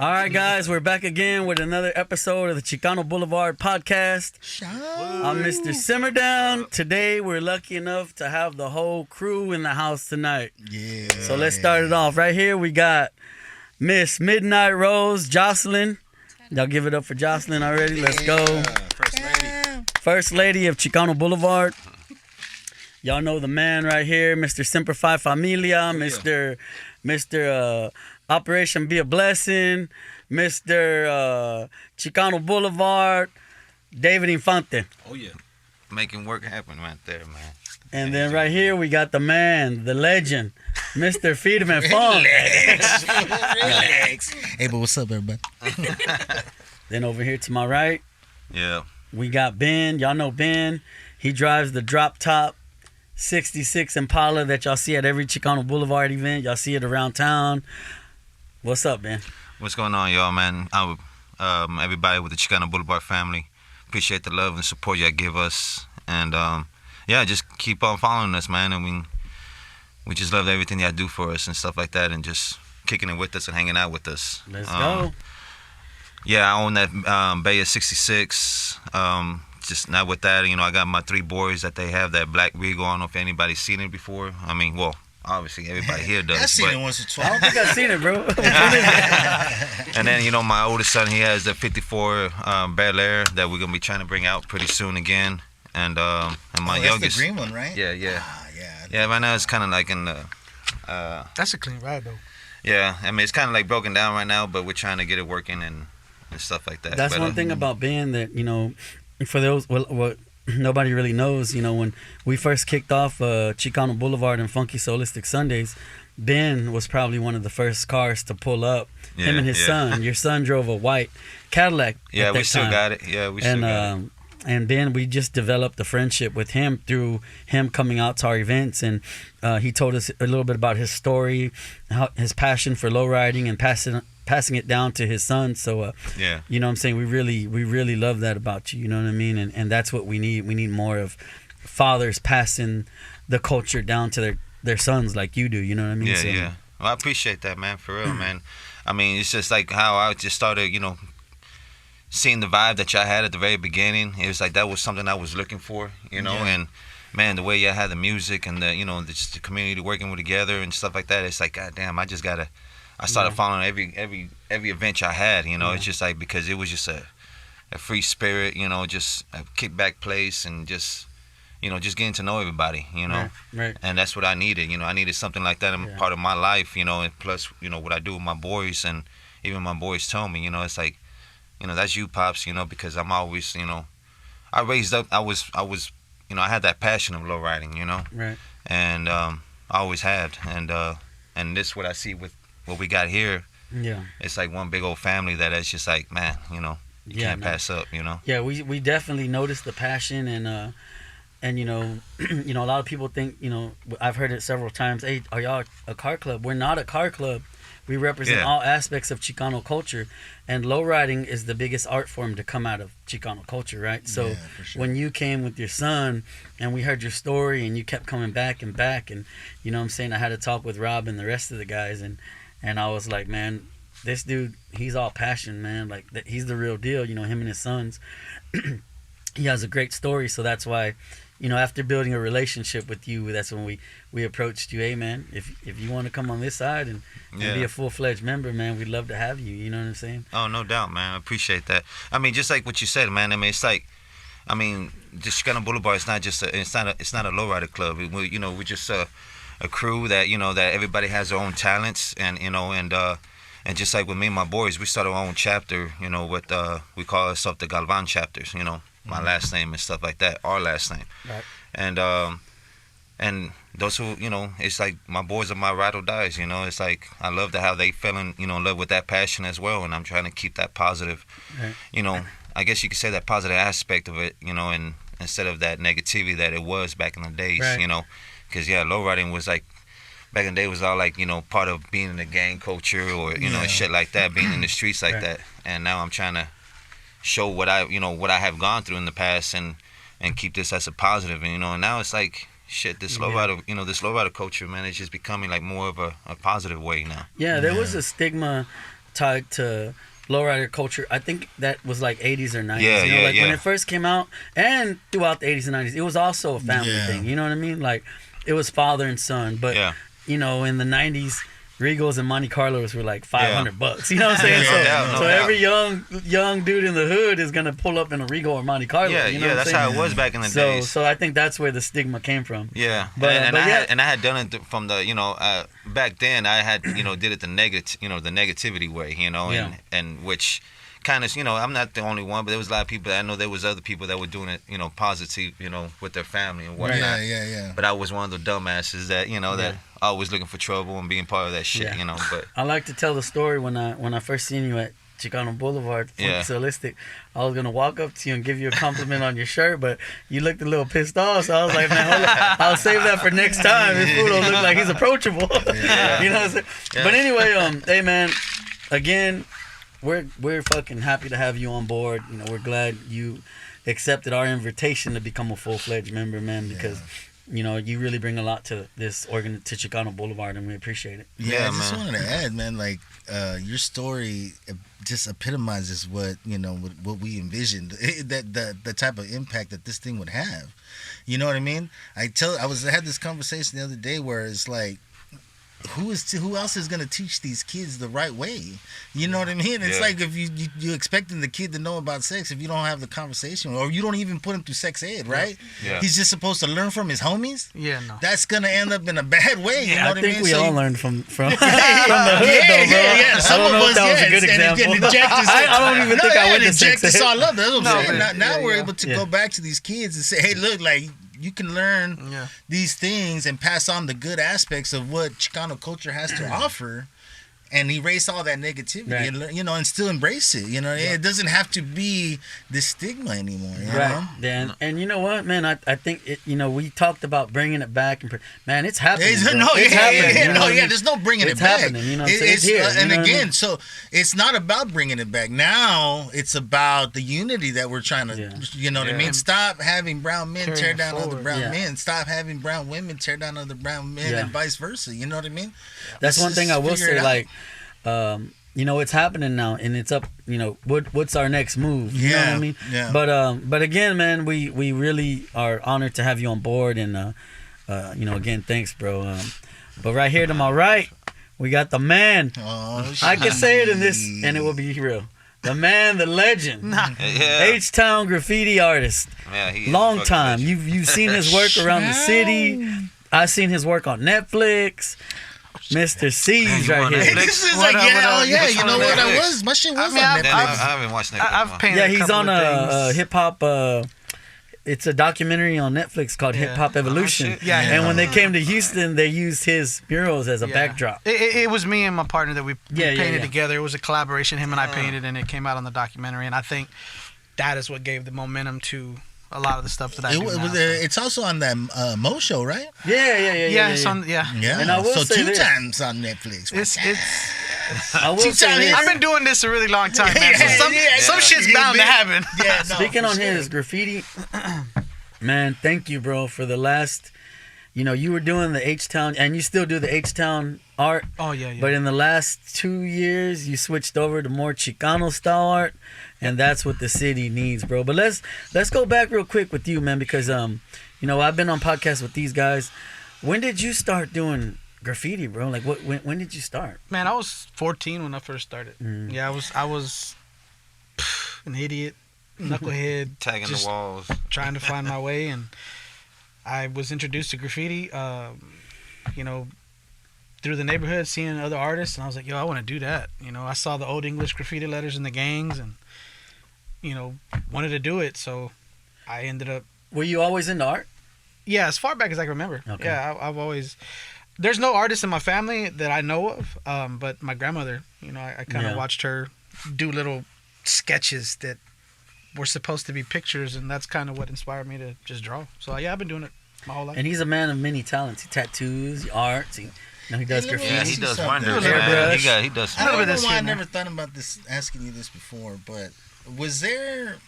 All right, guys, we're back again with another episode of the Chicano Boulevard podcast. I'm Mr. Simmer Down. Today, we're lucky enough to have the whole crew in the house tonight. Yeah. So let's start it off. Right here, we got Miss Midnight Rose, Jocelyn. Y'all give it up for Jocelyn already. Let's go. First lady. First lady of Chicano Boulevard. Y'all know the man right here, Mr. Semper Fi Familia, Mr. Operation Be a Blessing, Mr. Chicano Boulevard, David Infante. Oh, yeah. Making work happen right there, man. And then right here, we got the man, the legend, Mr. Firme Funk. Relax. Hey, but what's up, everybody? Then over here to my right, Yeah. we got Ben. Y'all know Ben. He drives the drop top 66 Impala that y'all see at every Chicano Boulevard event. Y'all see it around town. What's up, Ben? What's going on, y'all, man? Everybody with the Chicano Boulevard family. Appreciate the love and support y'all give us. And, yeah, just keep on following us, man. I mean, we just love everything y'all do for us and stuff like that, and just kicking it with us and hanging out with us. Let's go. Yeah, I own that Bay of 66. Just not with that, I got my 3 boys that they have that Black Regal. I don't know if anybody's seen it before. I mean, well, obviously everybody here does. I've seen it once or twice. I don't think I've seen it, bro. And then, my oldest son, he has the 54 Bel Air that we're going to be trying to bring out pretty soon again. And my youngest. That's the green one, right? Yeah, yeah. Ah, yeah. Yeah, right now it's kind of like in the... That's a clean ride, though. Yeah, I mean, it's kind of like broken down right now, but we're trying to get it working and stuff like that. That's one thing about Ben that, for those, what nobody really knows, when we first kicked off Chicano Boulevard and Funky Solistic Sundays, Ben was probably one of the first cars to pull up. Yeah, him and his son. Your son drove a white Cadillac. Yeah, we still got it. Yeah, we still got it. And Ben, we just developed a friendship with him through him coming out to our events, and he told us a little bit about his story, his passion for lowriding, and passing it down to his son. So yeah, you know what I'm saying, we really love that about you, you know what I mean? And that's what we need. We need more of fathers passing the culture down to their sons like you do, you know what I mean? Yeah, yeah. Well, I appreciate that, man, for real, man. I mean, it's just like how I just started, seeing the vibe that y'all had at the very beginning. It was like that was something I was looking for, Yeah. And man, the way y'all had the music and just the community working together and stuff like that, it's like, God damn, I started following every event y'all had, It's just like, because it was just a free spirit, just a kickback place, and just getting to know everybody, Right. And that's what I needed, I needed something like that in part of my life, and plus, what I do with my boys, and even my boys tell me, it's like, that's you, Pops, because I'm always, I raised up, I was, I had that passion of lowriding, Right. And I always had, and this what I see with what we got here. Yeah. It's like one big old family that is just like, man, you can't pass up, Yeah, we definitely noticed the passion, and a lot of people think, I've heard it several times, hey, are y'all a car club? We're not a car club. We represent all aspects of Chicano culture, and lowriding is the biggest art form to come out of Chicano culture, right? So when you came with your son and we heard your story and you kept coming back, and you know what I'm saying, I had a talk with Rob and the rest of the guys, and I was like, man, this dude, he's all passion, man. Like, he's the real deal, him and his sons. He has a great story, so that's why, after building a relationship with you, that's when we approached you. Hey, man, if you want to come on this side and be a full-fledged member, man, we'd love to have you. You know what I'm saying? Oh, no doubt, man. I appreciate that. I mean, just like what you said, man. I mean, it's like, the Chicano Boulevard is not just it's not a lowrider club. We're just a crew that that everybody has their own talents, and and just like with me and my boys, we started our own chapter. With we call ourselves the Galvan chapters. My last name and stuff like that, our last name. Right. And those who, it's like my boys are my ride or dies, It's like I love how they fell in love with that passion as well, and I'm trying to keep that positive, right. I guess you could say that positive aspect of it, and instead of that negativity that it was back in the days, right. Because, lowriding was like, back in the day was all like, part of being in the gang culture or, and shit like that, being in the streets like that. And now I'm trying to show what I have gone through in the past and keep this as a positive, and now it's like, shit, this lowrider culture, man, it's just becoming like more of a positive way now. Yeah, there was a stigma tied to lowrider culture. I think that was like 80s or 90s. Yeah, you know, yeah, like yeah. when it first came out, and throughout the 80s and 90s, it was also a family thing. You know what I mean? Like it was father and son. But you know, in the 90s, Regals and Monte Carlos were like $500. You know what I'm saying? So every young dude in the hood is gonna pull up in a Regal or Monte Carlo. Yeah, you know what that's I'm saying? how it was back in the days. So I think that's where the stigma came from. Yeah, but I had done it from the back then I had did it the negativity way, and which kind of I'm not the only one, but there was a lot of people that I know there was other people that were doing it positive with their family and whatnot. Yeah. But I was one of the dumbasses that that always looking for trouble and being part of that shit. But I like to tell the story when I first seen you at Chicano Boulevard, Solistic. I was gonna walk up to you and give you a compliment on your shirt, but you looked a little pissed off. So I was like, man, hold on. I'll save that for next time. This fool don't look like he's approachable. You know what I'm saying? Yeah. But anyway, hey man, again, we're fucking happy to have you on board. We're glad you accepted our invitation to become a full-fledged member, man, because you really bring a lot to this to Chicano Boulevard, and we appreciate it. Yeah, I just wanted to add, man, like your story just epitomizes what what we envisioned, that the type of impact that this thing would have. You know what I mean? I had this conversation the other day where it's like, who else is gonna teach these kids the right way? You know what I mean? It's like if you expecting the kid to know about sex if you don't have the conversation, or you don't even put him through sex ed, right? Yeah. He's just supposed to learn from his homies. Yeah, no. That's gonna end up in a bad way. You know what I mean? I think we all learned from the hood, though, bro. Yeah. Some I don't of know us, if that was a good example. I don't even think I went to sex ed. I love that. That's what I'm saying. Now we're able to go back to these kids and say, hey, look, like, you can learn these things and pass on the good aspects of what Chicano culture has to offer, and erase all that negativity, and still embrace it. It doesn't have to be this stigma anymore. You know? And you know what, man? I think it. We talked about bringing it back, and man, it's happening. It's happening. There's no bringing it back. Happening, it's here. And again, so it's not about bringing it back. Now it's about the unity that we're trying to. You know what I mean? Stop having brown men tear down other brown men. Stop having brown women tear down other brown men, and vice versa. You know what I mean? That's one thing I will say. Like, it's happening now, and it's up. What's our next move? You know what I mean? Yeah. But again, man, we really are honored to have you on board, and again, thanks, bro. But right here to my right, we got the man. Oh, I can say it in this, and it will be real. The man, the legend, H-Town graffiti artist. Long time. You've seen his work around the city. I've seen his work on Netflix. Mr. C's right here. This is like, you know what? My shit was on Netflix. I haven't watched Netflix. I've painted he's on a hip hop. It's a documentary on Netflix called Hip Hop Evolution. And when they came to Houston, they used his murals as a backdrop. It was me and my partner that we painted together. It was a collaboration. Him and I painted, and it came out on the documentary. And I think that is what gave the momentum to a lot of the stuff that I do now. It's also on that Mo show, right? Yeah. It's on, And I will say two times on Netflix. I will say this. I've been doing this a really long time, man. So some shit's bound to happen. Speaking on his graffiti, man, thank you, bro, for the last. You were doing the H-Town, and you still do the H-Town art. Oh, yeah. But in the last 2 years, you switched over to more Chicano style art, and that's what the city needs, bro. But let's go back real quick with you, man, because I've been on podcasts with these guys. When did you start doing graffiti, bro? Like, when did you start? Man, I was 14 when I first started. Yeah, I was an idiot, knucklehead, tagging the walls, trying to find my way, and I was introduced to graffiti, through the neighborhood, seeing other artists, and I was like, yo, I want to do that. I saw the old English graffiti letters in the gangs, and, wanted to do it, so I ended up... Were you always into art? Yeah, as far back as I can remember. Okay. Yeah, I've always... There's no artist in my family that I know of, but my grandmother, I kind of watched her do little sketches that were supposed to be pictures, and that's kind of what inspired me to just draw. So yeah, I've been doing it my whole life. And he's a man of many talents. He tattoos, he arts, he does graffiti. Yeah, he does wonders, man. He does. I don't know why I never thought about this, asking you this before, but was there...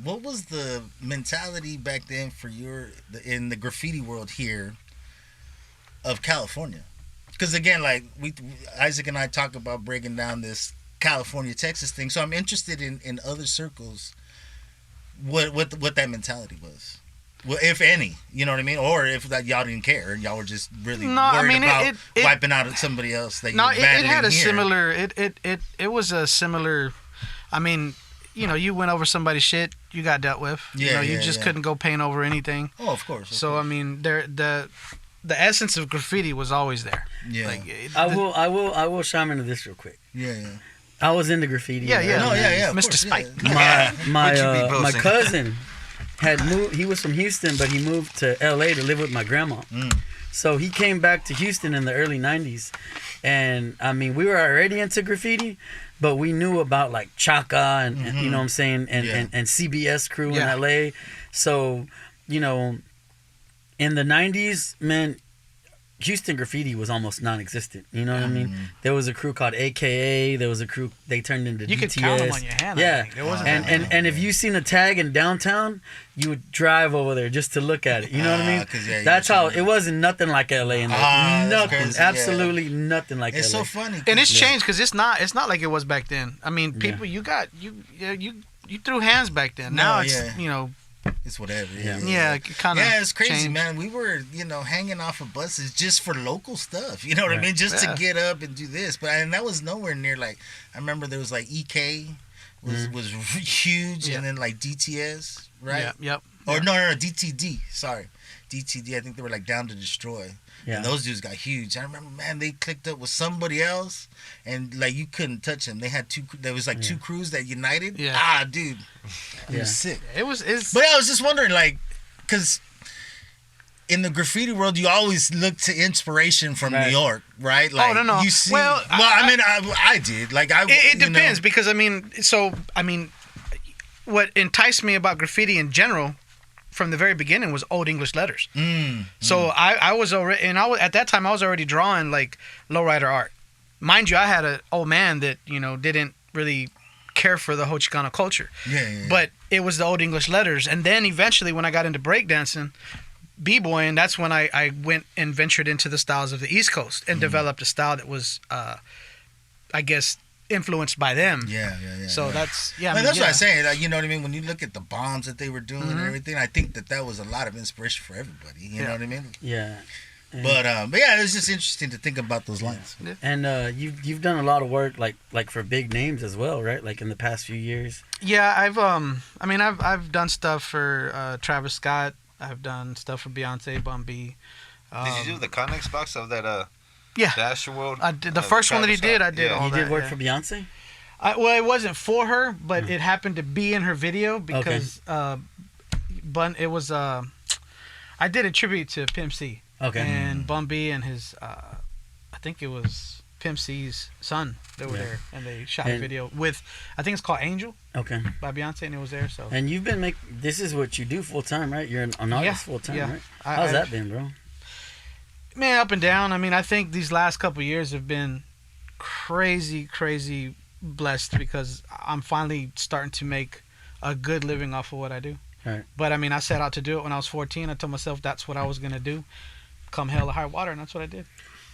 what was the mentality back then for in the graffiti world here of California? because again, like Isaac and I talk about breaking down this California, Texas thing. So I'm interested in other circles, what that mentality was. Well, if any, you know what I mean, or if that y'all didn't care, y'all were just really worried about wiping out somebody else that you were mad it had a here. similar. It was a similar. I mean, you know, you went over somebody's shit, you got dealt with. Yeah, you just couldn't go paint over anything. Oh, of course. So I mean, the essence of graffiti was always there. Yeah. Like, I will chime into this real quick. Yeah. I was into graffiti. Yeah. No, yeah. Mr. Spike. My cousin had moved. He was from Houston, but he moved to L.A. to live with my grandma. So he came back to Houston in the early '90s, and I mean, we were already into graffiti, but we knew about like Chaka and you know what I'm saying, and CBS crew in L.A. So, you know, in the '90s, man, Houston graffiti was almost non-existent. You know what I mean? There was a crew called AKA. There was a crew, they turned into you DTS. You could count them on your hand. Yeah. There wasn't and if you seen a tag in downtown, you would drive over there just to look at it. You know what I mean? That's how, it wasn't nothing like LA. Nothing. Absolutely nothing like it's LA. It's so funny. And it's changed because it's not like it was back then. I mean, people, you threw hands back then. Now it's, you know, it's whatever. Yeah, kind of. Yeah, it's crazy, changed. man. We were, you know, hanging off of buses just for local stuff. You know what I mean? Just to get up and do this. And that was nowhere near like. I remember there was like EK was huge, and then like DTS, right? Yep. Or no, DTD. Sorry, DTD. I think they were like Down to Destroy. Yeah. And those dudes got huge. I remember, man, they clicked up with somebody else, and like you couldn't touch them. They had two. There was like two crews that united. Yeah. Dude, it was sick. It was. But I was just wondering, like, because in the graffiti world, you always look to inspiration from New York, right? Like, no. You see, I did. Like, it depends because I mean, what enticed me about graffiti in general, from the very beginning, was Old English letters. So I was already, and at that time I was already drawing like lowrider art. Mind you, I had an old man that, you know, didn't really care for the whole Chicano culture. Yeah. But it was the Old English letters, and then eventually when I got into breakdancing, b-boying, that's when I went and ventured into the styles of the East Coast and developed a style that was, I guess, influenced by them. Yeah. So that's that's what I'm saying. Like, you know what I mean? When you look at the bombs that they were doing and everything, I think that was a lot of inspiration for everybody. You know what I mean? Yeah. But yeah, it was just interesting to think about those lines. Yeah. And you've done a lot of work like for big names as well, right? Like in the past few years. Yeah, I've done stuff for Travis Scott. I've done stuff for Beyonce, Bun B. Did you do the Connex box of that? Yeah, the Astroworld. I did the first one that he did. I did all you that. You did work for Beyonce? Well, it wasn't for her, but it happened to be in her video because it was I did a tribute to Pimp C. Okay. And Bun B and his I think it was Pimp C's son. They were there and they shot a video with, I think it's called Angel. Okay. By Beyonce, and it was there. So. And you've been this is what you do full time, right? You're an artist full time, right? How's that been, bro? Man, up and down. I mean, I think these last couple of years have been crazy blessed because I'm finally starting to make a good living off of what I do. Right. But I mean, I set out to do it when I was 14. I told myself that's what I was gonna do, come hell or high water, and that's what I did.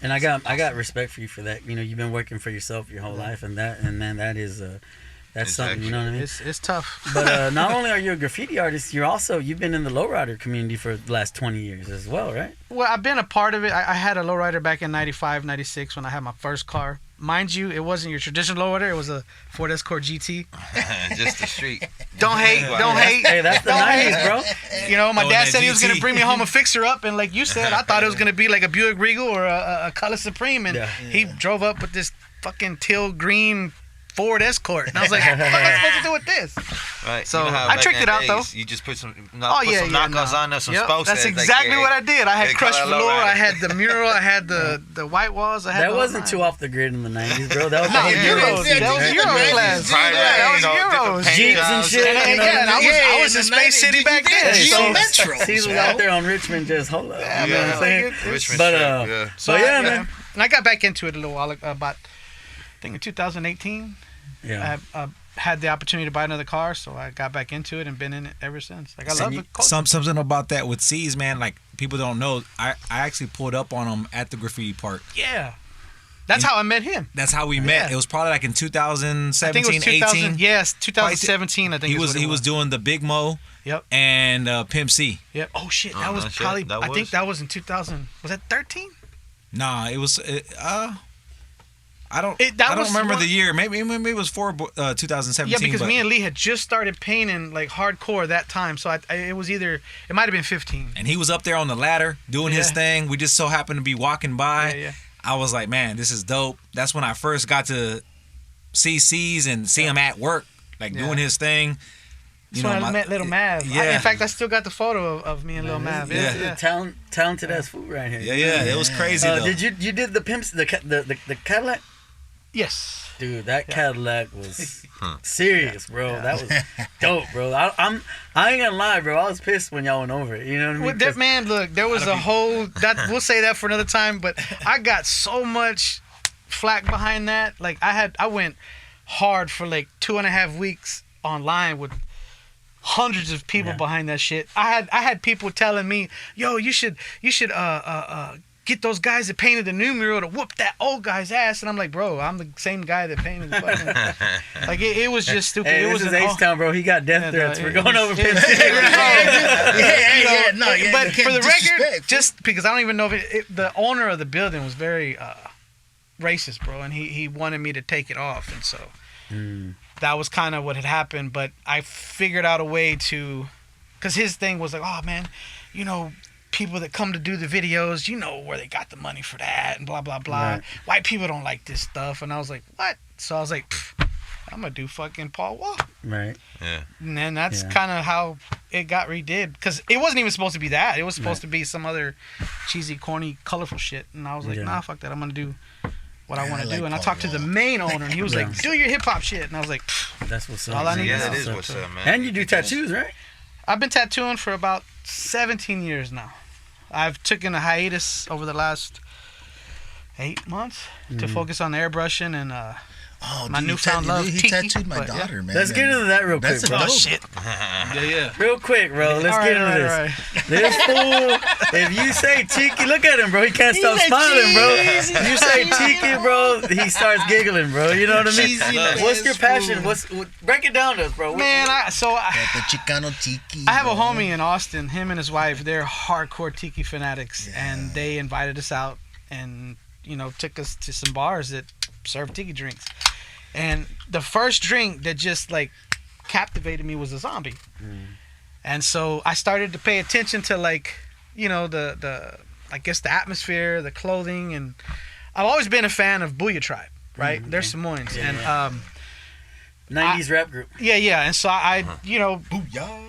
And I got respect for you for that. You know, you've been working for yourself your whole life, and man, that is that's something. You know what I mean? It's tough. But not only are you a graffiti artist, you've been in the lowrider community for the last 20 years as well, right? Well, I've been a part of it. I had a lowrider back in 95, 96 when I had my first car. Mind you, it wasn't your traditional lowrider. It was a Ford Escort GT. Just the street. Don't hate. Hey, that's the 90s, bro. You know, my dad said he was going to bring me home a fixer-up, and like you said, I thought it was going to be like a Buick Regal or a Color Supreme, and he drove up with this fucking teal green Ford Escort, and I was like, what am I supposed to do with this? Right. So I tricked it out though. You just put some knockouts on there, some spokes. That's exactly what I did. I had crushed velour, I had the mural, I had the white walls. That wasn't too off the grid in the 90s, bro. That was Euros. That was Euro class. That was Euros. Jeeps and shit. And I was in Space City back then. He was out there on Richmond just hold up. You know what I'm saying? But yeah, man. And I got back into it a little while about, I think in 2018. I had the opportunity to buy another car, so I got back into it and been in it ever since. Like I love the culture. Something about that with C's, man. Like people don't know. I actually pulled up on him at the graffiti park. Yeah. That's how I met him. That's how we met. It was probably like in 2017, I think it was 18. Yes, 2017. I think he was doing the Big Mo. Yep. And Pimp C. Yep. Oh shit, that was probably. I think that was in 2000. Was that 13? Nah, it was. I don't remember the year. Maybe it was for 2017. Yeah, because me and Lee had just started painting like hardcore that time, so it was either it might have been 15. And he was up there on the ladder doing his thing. We just so happened to be walking by. Yeah. I was like, man, this is dope. That's when I first got to see C's and see him at work, like doing his thing. That's when I met Little Mav. Yeah. In fact, I still got the photo of me and Little Mav. Yeah. Talented ass food right here. Yeah. It was crazy though. Did you did the pimps the Cadillac? Yes. Dude, that Cadillac was serious, bro. Yeah. That was dope, bro. I ain't gonna lie, bro. I was pissed when y'all went over it. You know what I mean? Well, that man, look, there was a whole we'll say that for another time, but I got so much flack behind that. Like I went hard for like 2.5 weeks online with hundreds of people behind that shit. I had people telling me, "Yo, you should get those guys that painted the new mural to whoop that old guy's ass." And I'm like, bro, I'm the same guy that painted the fucking... Like, it was just stupid. Hey, this is H-Town, bro. He got death threats. We're going over Pimp C. But for the record, just because I don't even know if the owner of the building was very racist, bro, and he wanted me to take it off. And so that was kind of what had happened. But I figured out a way to... Because his thing was like, oh, man, you know... people that come to do the videos, you know where they got the money for that and blah blah blah. Right. White people don't like this stuff, and I was like, what? So I was like, I'm gonna do fucking Paul Wall. Right. Yeah. And then that's kind of how it got redid, because it wasn't even supposed to be that. It was supposed to be some other cheesy, corny, colorful shit. And I was like, nah, fuck that. I'm gonna do what I want to do. And I talked to the main owner, and he was like, do your hip hop shit. And I was like, that's what's up. All I need that is what's up, man. And you do tattoos, right? I've been tattooing for about 17 years now. I've taken a hiatus over the last 8 months to focus on airbrushing and my newfound love. He tattooed my daughter, man. Let's get into that real quick, bro. Oh, shit. Real quick, bro. Let's get into this. Right. This fool, if you say Tiki, look at him, bro. He can't stop smiling, bro. If you say Tiki, bro, he starts giggling, bro. You know what I mean? What's your passion? Break it down to us, bro. Man, the Chicano Tiki. I have a homie in Austin. Him and his wife, they're hardcore Tiki fanatics, and they invited us out and, you know, took us to some bars that serve Tiki drinks. And the first drink that just like captivated me was a zombie. And so I started to pay attention to, like, you know, the I guess the atmosphere, the clothing, and I've always been a fan of Booyah Tribe, right? They're Samoans. And 90s rap group. Yeah. And so I you know,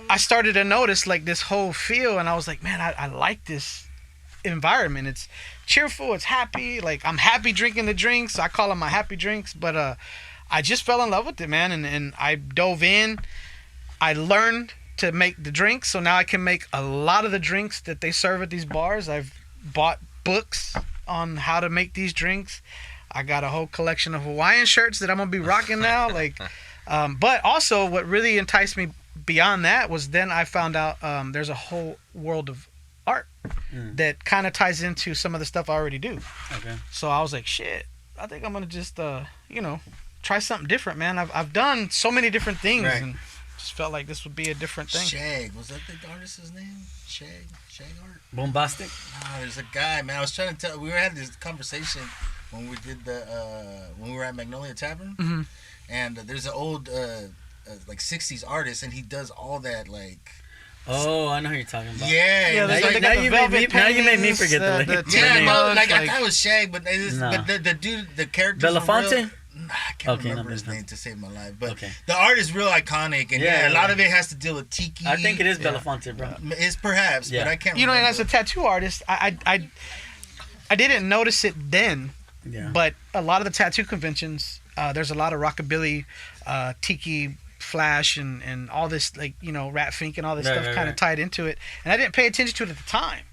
I started to notice like this whole feel, and I was like, man, I like this environment. It's cheerful, it's happy. Like, I'm happy drinking the drinks. I call them my happy drinks. But I just fell in love with it, man, and I dove in. I learned to make the drinks, so now I can make a lot of the drinks that they serve at these bars. I've bought books on how to make these drinks. I got a whole collection of Hawaiian shirts that I'm gonna be rocking now. Like, but also what really enticed me beyond that was then I found out there's a whole world of art that kind of ties into some of the stuff I already do. Okay. So I was like, shit, I think I'm gonna just you know, try something different, man. I've done so many different things, and just felt like this would be a different thing. Shag, was that the artist's name? Shag art? Bombastic? No, there's a guy, man. I was trying to tell. We were having this conversation when we did when we were at Magnolia Tavern, and there's an old like 60s artist, and he does all that like. Oh, I know who you're talking about. Yeah. Now you made me forget the name. Yeah, no, like I thought it was Shag, but the dude, the character. Belafonte? I can't remember his name to save my life, but the art is real iconic, and a lot of it has to deal with Tiki. I think it is Belafonte, bro. It's perhaps, but I can't. You know, and as a tattoo artist, I didn't notice it then, but a lot of the tattoo conventions, there's a lot of rockabilly, Tiki, flash, and all this, like, you know, Rat Fink and all this stuff kind of tied into it, and I didn't pay attention to it at the time.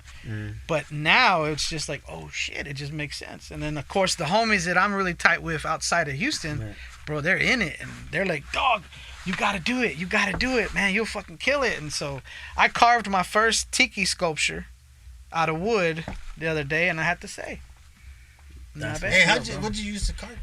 But now it's just like, oh shit, it just makes sense. And then of course the homies that I'm really tight with outside of Houston, bro, they're in it, and they're like, dog, you gotta do it, man, you'll fucking kill it. And so I carved my first tiki sculpture out of wood the other day, and I had to say, not bad. Hey, what'd you use to carve?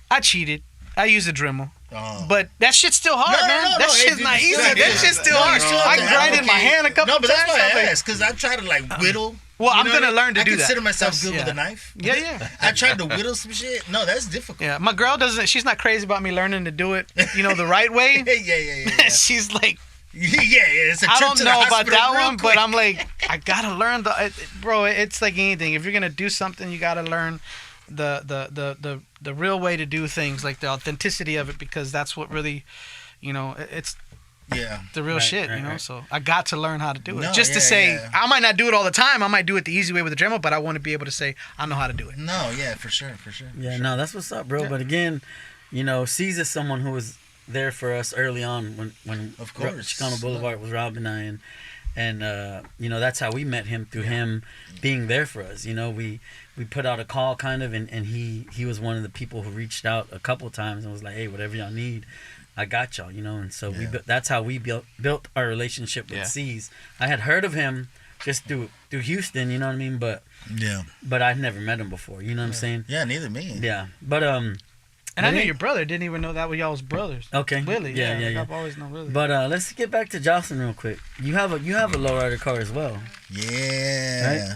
I cheated. I used a Dremel. Oh. But that shit's still hard, man. That shit's not easy. That shit's still hard. I grinded my hand a couple times. No, but that's why I asked, because I tried to like whittle. Well, I'm going to learn to do that. I consider myself good with a knife. Yeah. I tried to whittle some shit. No, that's difficult. Yeah, my girl she's not crazy about me learning to do it, the right way. Yeah. She's like, it's a trip I don't to know the about that hospital one, but I'm like, I got to learn bro, it's like anything. If you're going to do something, you got to learn the real way to do things, like the authenticity of it, because that's what really, it's the real shit, right. So I got to learn how to do it. To say, I might not do it all the time. I might do it the easy way with the Dremel, but I want to be able to say I know how to do it. No, for sure. Yeah, no, that's what's up, bro. Yeah. But again, C's is someone who was there for us early on when of course Chicano Boulevard was Rob and I, and that's how we met him, through him being there for us. We put out a call kind of, and he was one of the people who reached out a couple times and was like, hey, whatever y'all need, I got y'all, and so that's how we built our relationship with C's. I had heard of him just through Houston, you know what I mean, but I'd never met him before, you know what I'm saying? Yeah, neither me. Yeah, but and I knew your brother. Didn't even know that was y'all's brothers. Okay. Willie. Yeah. I've always known Willie. But let's get back to Jocelyn real quick. You have a lowrider car as well. Yeah. Right?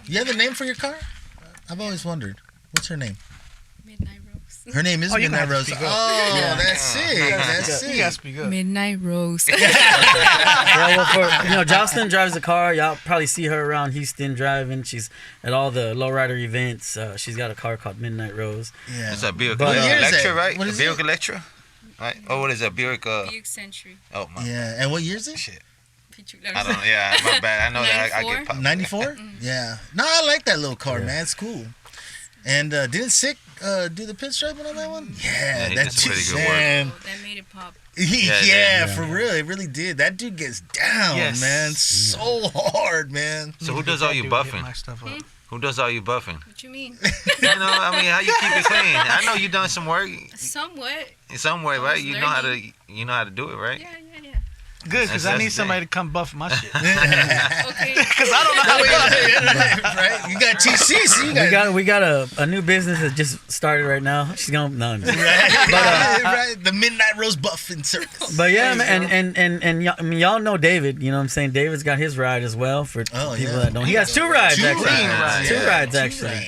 You have a name for your car? I've always wondered. What's her name? Midnight Rose. Her name is Midnight Rose. That's sick. You gotta speak up. Midnight Rose. Well, Jocelyn drives a car. Y'all probably see her around Houston driving. She's at all the lowrider events. She's got a car called Midnight Rose. Yeah. It's a Buick Electra, right? What is Buick Electra? Right? Oh, what is that? Buick Century. Oh, my. Yeah. And what year is it? Shit. I don't know. Yeah, my bad. I know that I get popped. 94? Mm-hmm. Yeah. No, I like that little car, man. It's cool. And didn't Sick do the pinstriping on that one? Yeah, that's pretty good work. That made it pop. For real. It really did. That dude gets down, man. So hard, man. So who does all your buffing? Who does all your buffing? What you mean? How you keep it clean? I know you done some work. Somewhat. In some way, right? You know how to do it, right? Yeah. Good, because I need somebody to come buff my shit. Okay. Because I don't know how to buff. Right? You got TC, so we got a new business that just started right now. She's gonna right. The Midnight Rose Buffing Circus. But yeah, and y'all know David. You know what I'm saying? David's got his ride as well. For people that don't, he has two rides actually. Two rides actually.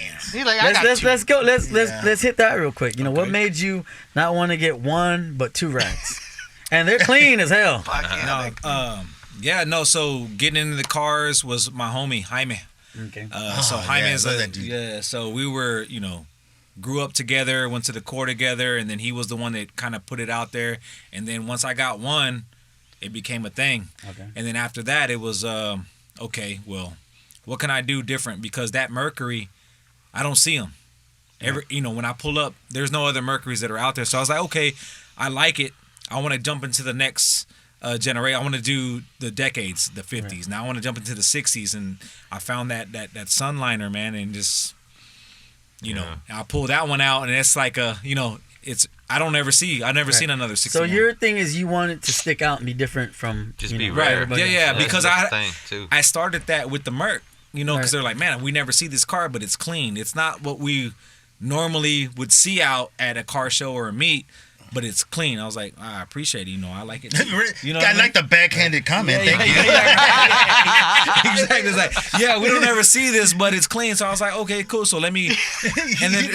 Let's go. Let's hit that real quick. What made you not want to get one but two rides? And they're clean as hell. So getting into the cars was my homie Jaime. Okay. So Jaime is so we were, grew up together, went to the corps together, and then he was the one that kind of put it out there. And then once I got one, it became a thing. Okay. And then after that, it was okay. Well, what can I do different? Because that Mercury, I don't see them. When I pull up, there's no other Mercuries that are out there. So I was like, okay, I like it. I want to jump into the next generation. I want to do the decades, the 50s. Right. Now I want to jump into the 60s, and I found that Sunliner, man, and just I pulled that one out, and it's like it's I've never seen another 60. So your thing is you want it to stick out and be different from just be rare. Yeah, because I started that with the Merc, because they're like, man, we never see this car, but it's clean. It's not what we normally would see out at a car show or a meet. But it's clean. I was like, I appreciate it. I like it. I like the backhanded comment. Thank you. Exactly. It's like, we don't ever see this, but it's clean. So I was like, okay, cool. So let me. And then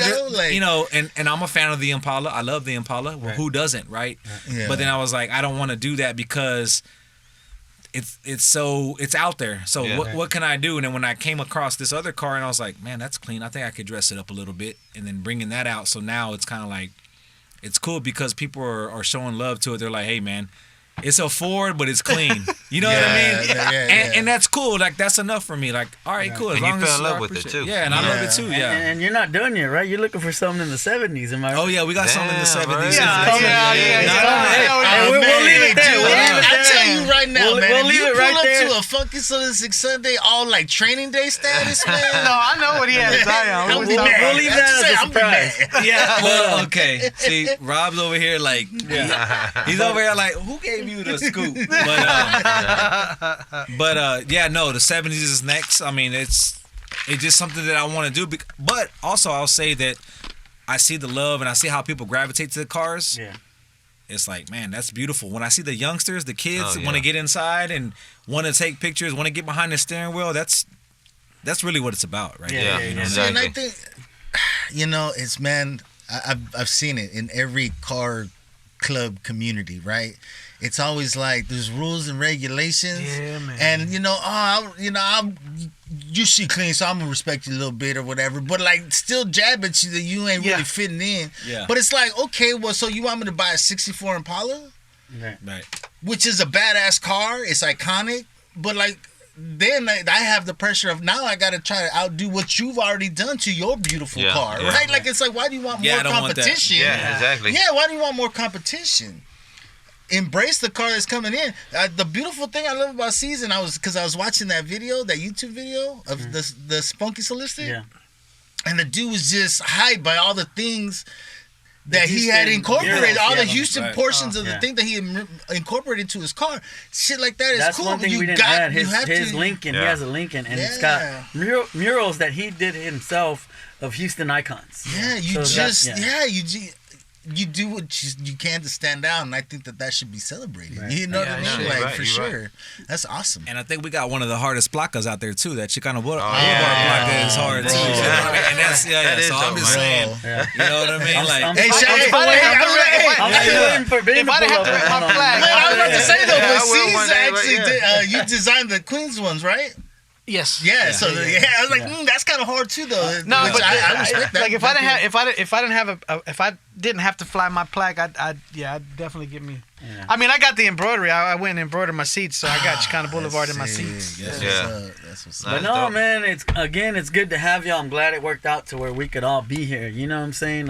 and I'm a fan of the Impala. I love the Impala. Well, who doesn't, right? Yeah. But then I was like, I don't want to do that because it's out there. So what can I do? And then when I came across this other car, and I was like, man, that's clean. I think I could dress it up a little bit, and then bringing that out. So now it's kind of like. It's cool because people are showing love to it. They're like, hey, man, it's a Ford, but it's clean. You know what I mean? And that's cool. Like, that's enough for me. Like, all right, cool. As and long you fell as in love with it, too. Yeah, and I love it, too, And you're not done yet, right? You're looking for something in the 70s, am I right? Oh, yeah, we got something in the 70s. We'll leave it there. I'll tell you right now, man. We'll leave it right there. to a Funky Solistic Sunday all like training day status, man? No, I know what he had his eye on. We'll leave that as a surprise. Yeah, well, okay. See, Rob's over here like, he's over here like, who gave you the scoop? But yeah, no, the 70s is next. I mean, it's just something that I want to do. But also, I'll say that I see the love and I see how people gravitate to the cars. Yeah. It's like, man, that's beautiful. When I see the youngsters, the kids want to get inside and want to take pictures, want to get behind the steering wheel, that's really what it's about, right? Yeah, exactly. And I think, it's, man, I've seen it in every car club community, right? It's always like there's rules and regulations. Yeah, man. And you see clean, so I'm gonna respect you a little bit or whatever. But like, still jab at you that you ain't really fitting in. Yeah. But it's like, okay, well, so you want me to buy a '64 Impala, Right. which is a badass car. It's iconic. But like, then I have the pressure of now I gotta try to outdo what you've already done to your beautiful car, right? Like, it's like, why do you want more competition? Yeah, exactly. Yeah, why do you want more competition? Embrace the car that's coming in. The beautiful thing I love about Season, because I was watching that video, that YouTube video of the Spunky Solistic, and the dude was just hyped by all the things that he had incorporated, all the Houston portions of the thing that he incorporated to his car. Shit like that is That's cool. one thing we didn't add. His Lincoln, he has a Lincoln, and it's got murals that he did himself of Houston icons. Yeah, you do what you can to stand out, and I think that should be celebrated. Right. You know what I mean? Like, for sure. Right. That's awesome. And I think we got one of the hardest placas out there, too. That Chicano Boulevard placa is hard, too. You know what I mean? And that's, so I'm just saying, you know what I mean? If I didn't have to wear my flag. I was about to say, though, but C's actually you designed the Queens ones, right? Yes. Yeah. So I was like, that's kind of hard too, though. No, but I respect that. Like if I didn't have to fly my plaque, I'd definitely get me. Yeah. I mean, I got the embroidery. I went and embroidered my seats, so I got Chicano Boulevard in my seats. That's what's up. But no, man, it's good to have y'all. I'm glad it worked out to where we could all be here. You know what I'm saying?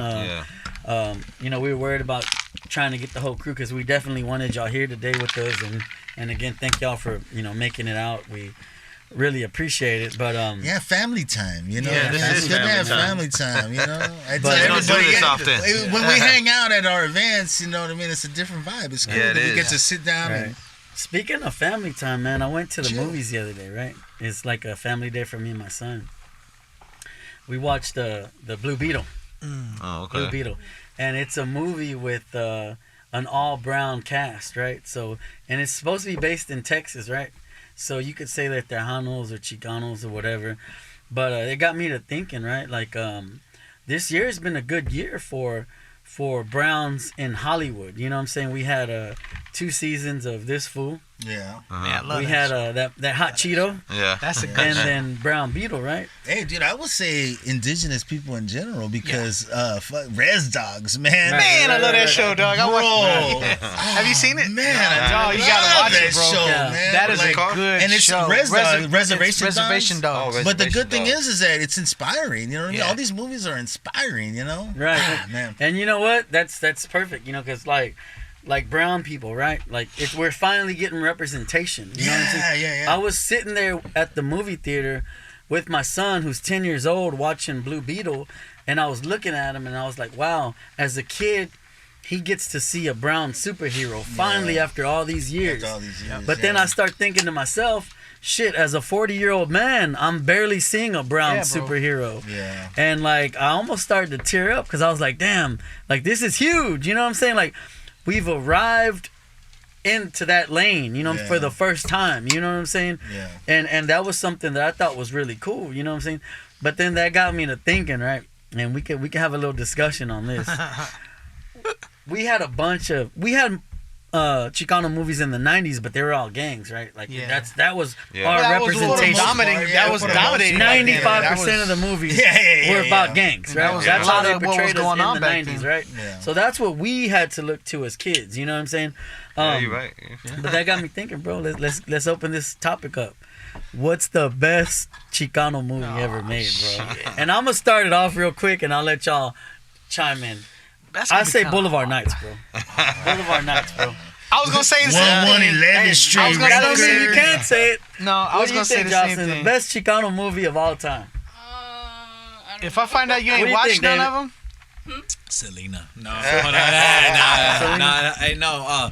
We were worried about trying to get the whole crew because we definitely wanted y'all here today with us, and again, thank y'all for making it out. We really appreciate it, but family time, it's good to have family time, But we don't do this often. When we hang out at our events, you know what I mean, it's a different vibe. It's cool that we get to sit down and speaking of family time, man, I went to the movies the other day, right? It's like a family day for me and my son. We watched the Blue Beetle. Oh, okay. Blue Beetle, and it's a movie with an all brown cast, right? So, and it's supposed to be based in Texas, right? So you could say that they're Hanos or Chicanos or whatever. But it got me to thinking, right? Like, this year has been a good year for Browns in Hollywood. You know what I'm saying? We had 2 seasons of This Fool. Yeah. I love we had that Hot Cheeto. Yeah. That's a good And then Brown Beetle, right? Hey, dude, I would say indigenous people in general because Res Dogs, man. Man, I love that show, dog. I watched it. Have you seen it? Man, dog, you gotta watch it, bro. Show, man. That is a good and it's show. Reservation Dogs. But the good thing is that it's inspiring. You know what I mean? All these movies are inspiring. Right. Man. And you know what? That's perfect. Because like brown people, right? Like we're finally getting representation. You know what I'm saying? Yeah. I was sitting there at the movie theater with my son, who's 10 years old, watching Blue Beetle, and I was looking at him, and I was like, "Wow!" As a kid, he gets to see a brown superhero finally after all these years. But then I start thinking to myself, shit, as a 40-year-old man, I'm barely seeing a brown superhero. Yeah. And like I almost started to tear up because I was like, damn, like this is huge. You know what I'm saying? Like we've arrived into that lane, for the first time. You know what I'm saying? Yeah. And that was something that I thought was really cool. You know what I'm saying? But then that got me to thinking, right? And we could have a little discussion on this. We had Chicano movies in the 90s, but they were all gangs, right? Like that was our representation. That was dominating. 95% of the movies were about gangs, right? That's how they portrayed us in the 90s, right? Yeah. So that's what we had to look to as kids. You know what I'm saying? You're right. But that got me thinking, bro. Let's open this topic up. What's the best Chicano movie ever made, bro? And I'm gonna start it off real quick, and I'll let y'all chime in. I say Boulevard Nights, bro. Boulevard Nights, bro. I was gonna say the same thing. 111 Street. I was gonna That say don't mean you can't say it. No, I What was do gonna you say think, the same Jocelyn? The thing. best Chicano movie of all time. I don't If know. I find out you What ain't do you watched think, none David? of them, Selena. No,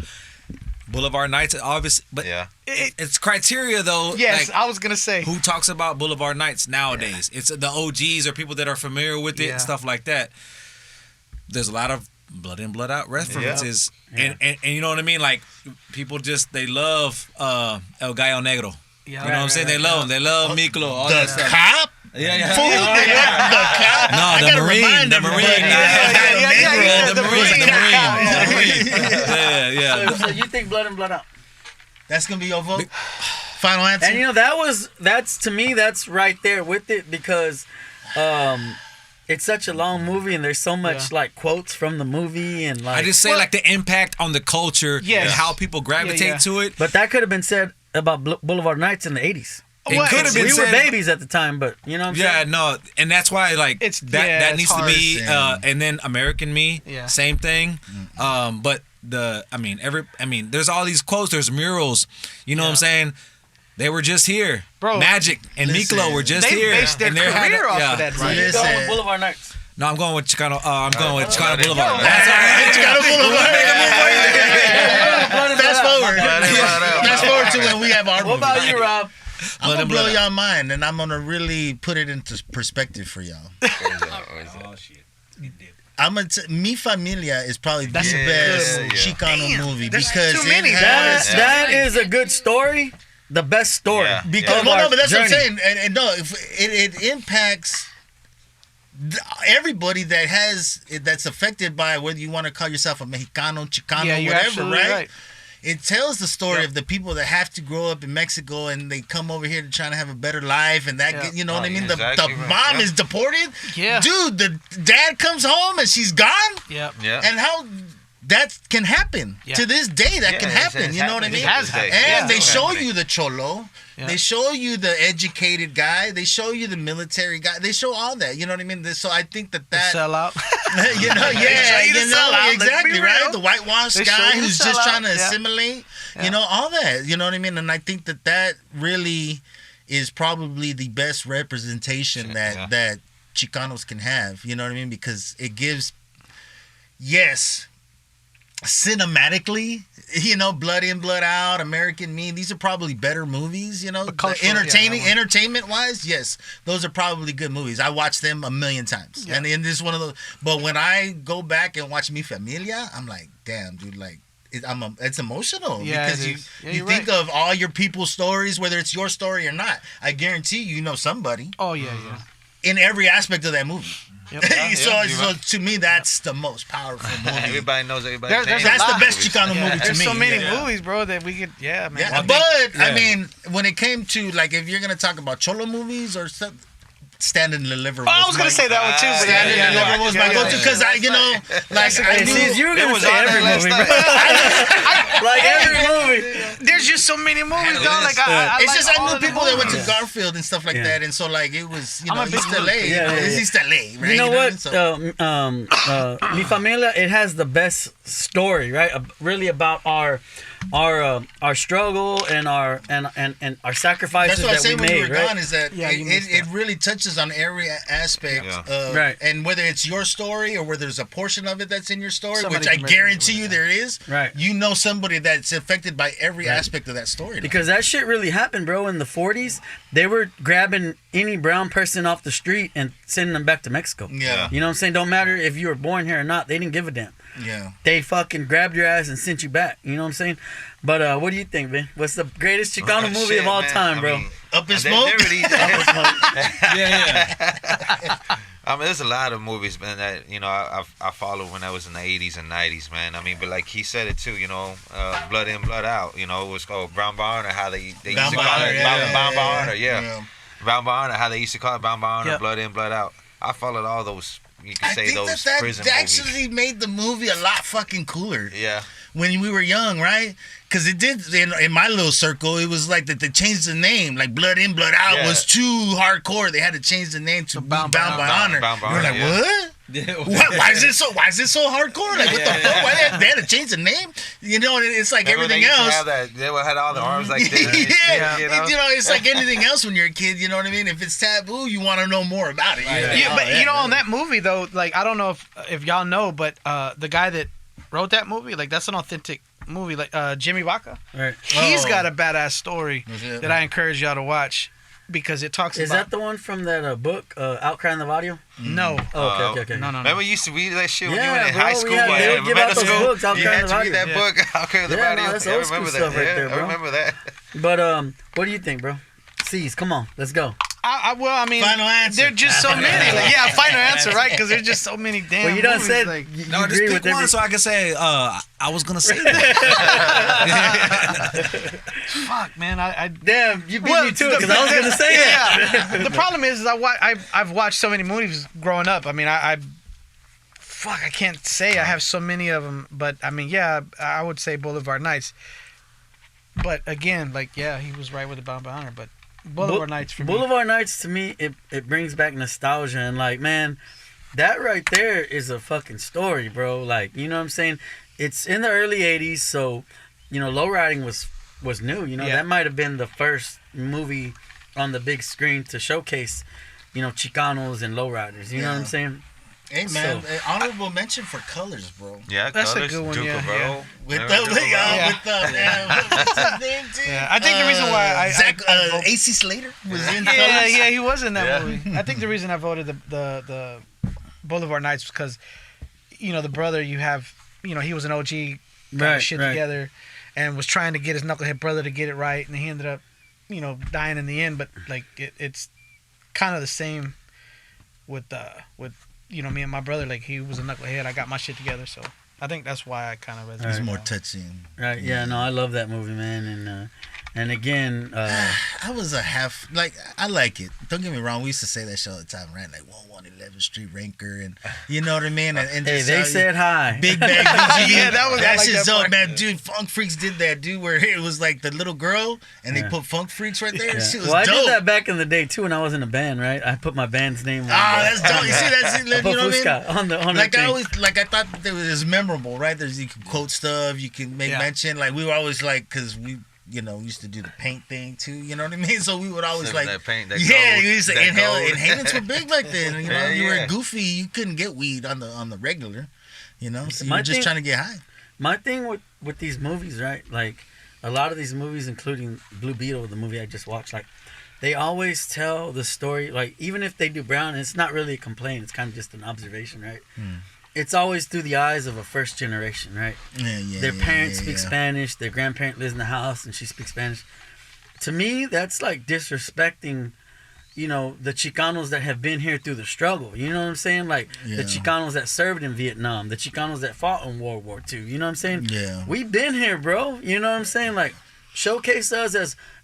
Boulevard Nights, obviously, but Yeah. it's criteria though. yes, like, I was gonna say. who talks about Boulevard Nights nowadays? It's the OGs or people that are familiar with it Yeah. and stuff like that. There's a lot of blood in, blood out references, and you know what I mean. Like people just they love El Gallo Negro. Yeah, You know what I'm saying? They love him. They love Miklo. All The that stuff. cop? Yeah. Fool, the cop? No, I the gotta Marine. remind The everybody. Marine. yeah, The Marine. Yeah. So you think Blood and Blood Out? That's gonna be your vote. Final answer. And you know that's to me that's right there with it because it's such a long movie and there's so much like quotes from the movie and like I just say like the impact on the culture Yes. and how people gravitate to it. but that could have been said about Boulevard Nights in the 80s. It What? could have been We said. were babies at the time, but you know what I'm Yeah, saying? no, and that's why like It's- that yeah, that it's needs to hard be saying. and then American Me, Yeah. same thing. But there's all these quotes, there's murals, you know what I'm saying? They were just here. Bro, Magic and listen, Miklo were just they here. based their and they're had- career off yeah. of that. Right. You Right. go Listen. with Boulevard Nights. No, I'm going with Chicano. I'm going with Chicano Yo. Boulevard. Chicano Boulevard. Fast forward. Blood in, blood out. Fast forward to when we have our What movie. about you, Rob? I'm gonna and blow blood y'all mind, and I'm gonna really put it into perspective for y'all. Oh shit. Mi Familia is probably the That's a best good movie. Chicano Damn, movie there's because too many. it has. That is a good story. The best story. Yeah. Because Well, of no, our but that's what I'm journey. saying. And no, if it impacts everybody that's affected by whether you want to call yourself a Mexicano, Chicano, Yeah, you're whatever, absolutely right? right. It tells the story of the people that have to grow up in Mexico and they come over here to try to have a better life, and that Yeah. you know what I mean. exactly The right. mom Yeah. is deported. Yeah. Dude, the dad comes home and she's gone, Yep. Yeah. and how that can happen Yeah. to this day. That Yeah, can it's- happen. it's You know what I happening. mean? It has happened. And Yeah. they show Happening. you the cholo. Yeah. They show you the educated guy. They show you the military guy. They show all that. You know what I mean? So I think that Sell out. you know, yeah, you the you know, sellout, let's exactly be right. real. The whitewashed They show guy you the who's just sellout, trying to yeah. assimilate. Yeah. You know, all that. You know what I mean? And I think that really is probably the best representation Yeah. that Chicanos can have. You know what I mean? Because it gives, yes, cinematically, you know, Blood In, Blood Out, American Me, these are probably better movies, you know. cultural, Entertainment wise, yes, those are probably good movies. I watched them a million times. Yeah. And this is one of those, but when I go back and watch Mi Familia, I'm like, damn, dude, like it's emotional. Yeah, Because it you is. Yeah, you you're think right. of all your people's stories, whether it's your story or not. I guarantee you know somebody Oh yeah, in every aspect of that movie. Yep. so you're right. to me, that's the most powerful movie. Everybody knows everybody. There's That's a the lot. best Chicano Yeah. movie to There's me. so many yeah. movies, bro, that we could. Yeah, man. Yeah, but I mean, when it came to like, if you're gonna talk about cholo movies or something, Stand and Deliver. Oh, I was gonna say that one too. But Stand and Deliver was my go-to because I Hey, knew. see, you were It gonna was say on every that last movie, night. bro. Like every movie. There's just so many movies, though. Like I It's like just I all knew of the people that went to movies. Garfield and stuff like Yeah. that, and so like it was, you I'm know, a big East LA. Yeah, It's yeah. East LA, right? You know what? So- Mi Familia, it has the best story, right? Really about our struggle and our sacrifices That's what I that say we when you made, were right? gone is that Yeah, you missed it really touches on every aspect Yeah. of, Right. and whether it's your story or whether there's a portion of it that's in your story, Somebody which I can resonate guarantee with you that. there is, Right. you know somebody that's affected by every aspect of that story. Because that shit really happened, bro. In the 40s, they were grabbing any brown person off the street and sending them back to Mexico. Yeah. You know what I'm saying? Don't matter if you were born here or not. They didn't give a damn. Yeah. They fucking grabbed your ass and sent you back. You know what I'm saying? But what do you think, man? What's the greatest Chicano movie Shit, of all man. time, I bro? mean, Up in they- Smoke? they really- Yeah. I mean, there's a lot of movies, man, that, you know, I followed when I was in the 80s and 90s, man. I mean, but like he said it too, you know, Blood In, Blood Out. You know, it was called Brown Barn, or how they used to call it Brown Barn, or Brown Barn, or how they used to call it Brown Barn, or Yep. Blood In, Blood Out. I followed all those, you could I say, think those that prison movies. actually made the movie a lot fucking cooler. Yeah. When we were young, right? Because it did, in my little circle, it was like that they changed the name. Like Blood In, Blood Out Yeah. was too hardcore. They had to change the name to Bound by Honor. Bound by We were like, Honor, yeah. what? Why is it so hardcore? Like, what the fuck? Why they had to change the name? You know, it's like Remember everything else. They had all the arms like this. Yeah, you know? it's like anything else when you're a kid. You know what I mean? If it's taboo, you want to know more about it. But you know, on that movie though, like I don't know if y'all know, but the guy that wrote that movie, like that's an authentic movie. Like Jimmy Vaca, Right. he's got a badass story it? that I encourage y'all to watch because it talks Is about. that the one from that book, Outcry in the Audio? No. Oh, okay. No. Remember, we used to read that shit when you Yeah, were in bro, high we school. had- they would give out those books, I'll You Cry in had the to read that Audio. book, I'll Cry in the Yeah, Audio. no, that's I old school remember stuff that. right there, bro. I remember that. But what do you think, bro? C's, come on, let's go. I mean, Final answer. There's just so many. Like, yeah, final answer, right? Because there's just so many damn. Well, you done movies, said like, you No, just agree pick with one every. so I can say, I was going to say that. fuck, man. I Damn, you beat Well, me to it because I was gonna say that. yeah. The problem is I've watched so many movies growing up. I mean, I can't say I have so many of them. But I mean, yeah, I would say Boulevard Nights. But again, like, yeah, he was right with the Bound by Honor. But Boulevard Nights for me. Boulevard Nights to me, it brings back nostalgia and like, man, that right there is a fucking story, bro. Like, you know what I'm saying? It's in the early '80s, so you know, lowriding was new. You know, Yeah. that might have been the first movie on the big screen to showcase, you know, Chicanos and lowriders. You know what I'm saying? Hey man, So- honorable mention for Colors, bro. Yeah, That's a Colors, good one, Duke yeah, of yeah. Earl. With Remember the Duke of Earl? what's his name, dude? Yeah, I think the reason why I Zach vote- AC Slater was in yeah, Colors. yeah, he was in that Yeah. movie. I think the reason I voted the Boulevard Nights was because, you know, the brother you have, you know, he was an OG, got his shit together, and was trying to get his knucklehead brother to get it right, and he ended up, you know, dying in the end. But like, it's kind of the same with you know, me and my brother. Like, he was a knucklehead. I got my shit together, so I think that's why I kind of resonate. He's Right. more touching. Right. Yeah. No, I love that movie, man. And again, I was a half like I like it. Don't get me wrong. We used to say that shit all the time, right? Like 111th Street Ranker, and you know what I mean. And hey, just, they said hi. Big Bag BGB. Yeah, that was- I that like shit's that dope, part. man. Dude, Funk Freaks did that, dude. Where it was like the little girl, and they Yeah. put Funk Freaks right there. Yeah. Shit was Well, I dope. did that back in the day too when I was in a band, right? I put my band's name on. That's dope. You see that? You I know put what I mean? Fusca on the Like thing. I always like I thought that it was memorable, right? There's you can quote stuff, you can make Yeah. mention. Like we were always like, because we, you know, used to do the paint thing too. You know what I mean? So we would always Sniffing like, that paint, that yeah, gold, we used to that inhale. gold. Inhalants were big back then. You know, Yeah, you yeah. were goofy, you couldn't get weed on the regular. You know, so you My were just thing- trying to get high. My thing with these movies, right? Like a lot of these movies, including Blue Beetle, the movie I just watched, like they always tell the story. Like even if they do brown, it's not really a complaint. It's kind of just an observation, right? It's always through the eyes of a first generation, right? Yeah. Their parents speak yeah. Spanish. Their grandparent lives in the house and she speaks Spanish. To me, that's like disrespecting, you know, the Chicanos that have been here through the struggle. You know what I'm saying? Like Yeah. the Chicanos that served in Vietnam, the Chicanos that fought in World War II. You know what I'm saying? Yeah. We've been here, bro. You know what I'm saying? Like showcase us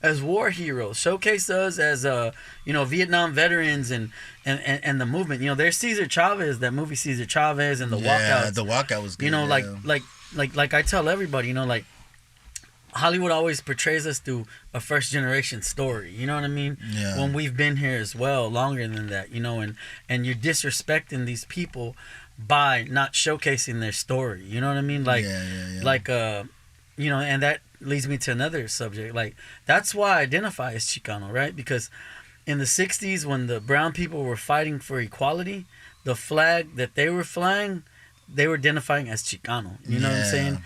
as war heroes. Showcase us as you know, Vietnam veterans and the movement. You know, there's Cesar Chavez, that movie Cesar Chavez and the walkouts. The walkout was good. You know, yeah. like I tell everybody, you know, like Hollywood always portrays us through a first generation story. You know what I mean? Yeah. When we've been here as well, longer than that, you know, and you're disrespecting these people by not showcasing their story. You know what I mean? Like, like you know, and that leads me to another subject. Like that's why I identify as Chicano, right? Because in the 60s when the brown people were fighting for equality, the flag that they were flying, they were identifying as Chicano. You know what I'm saying?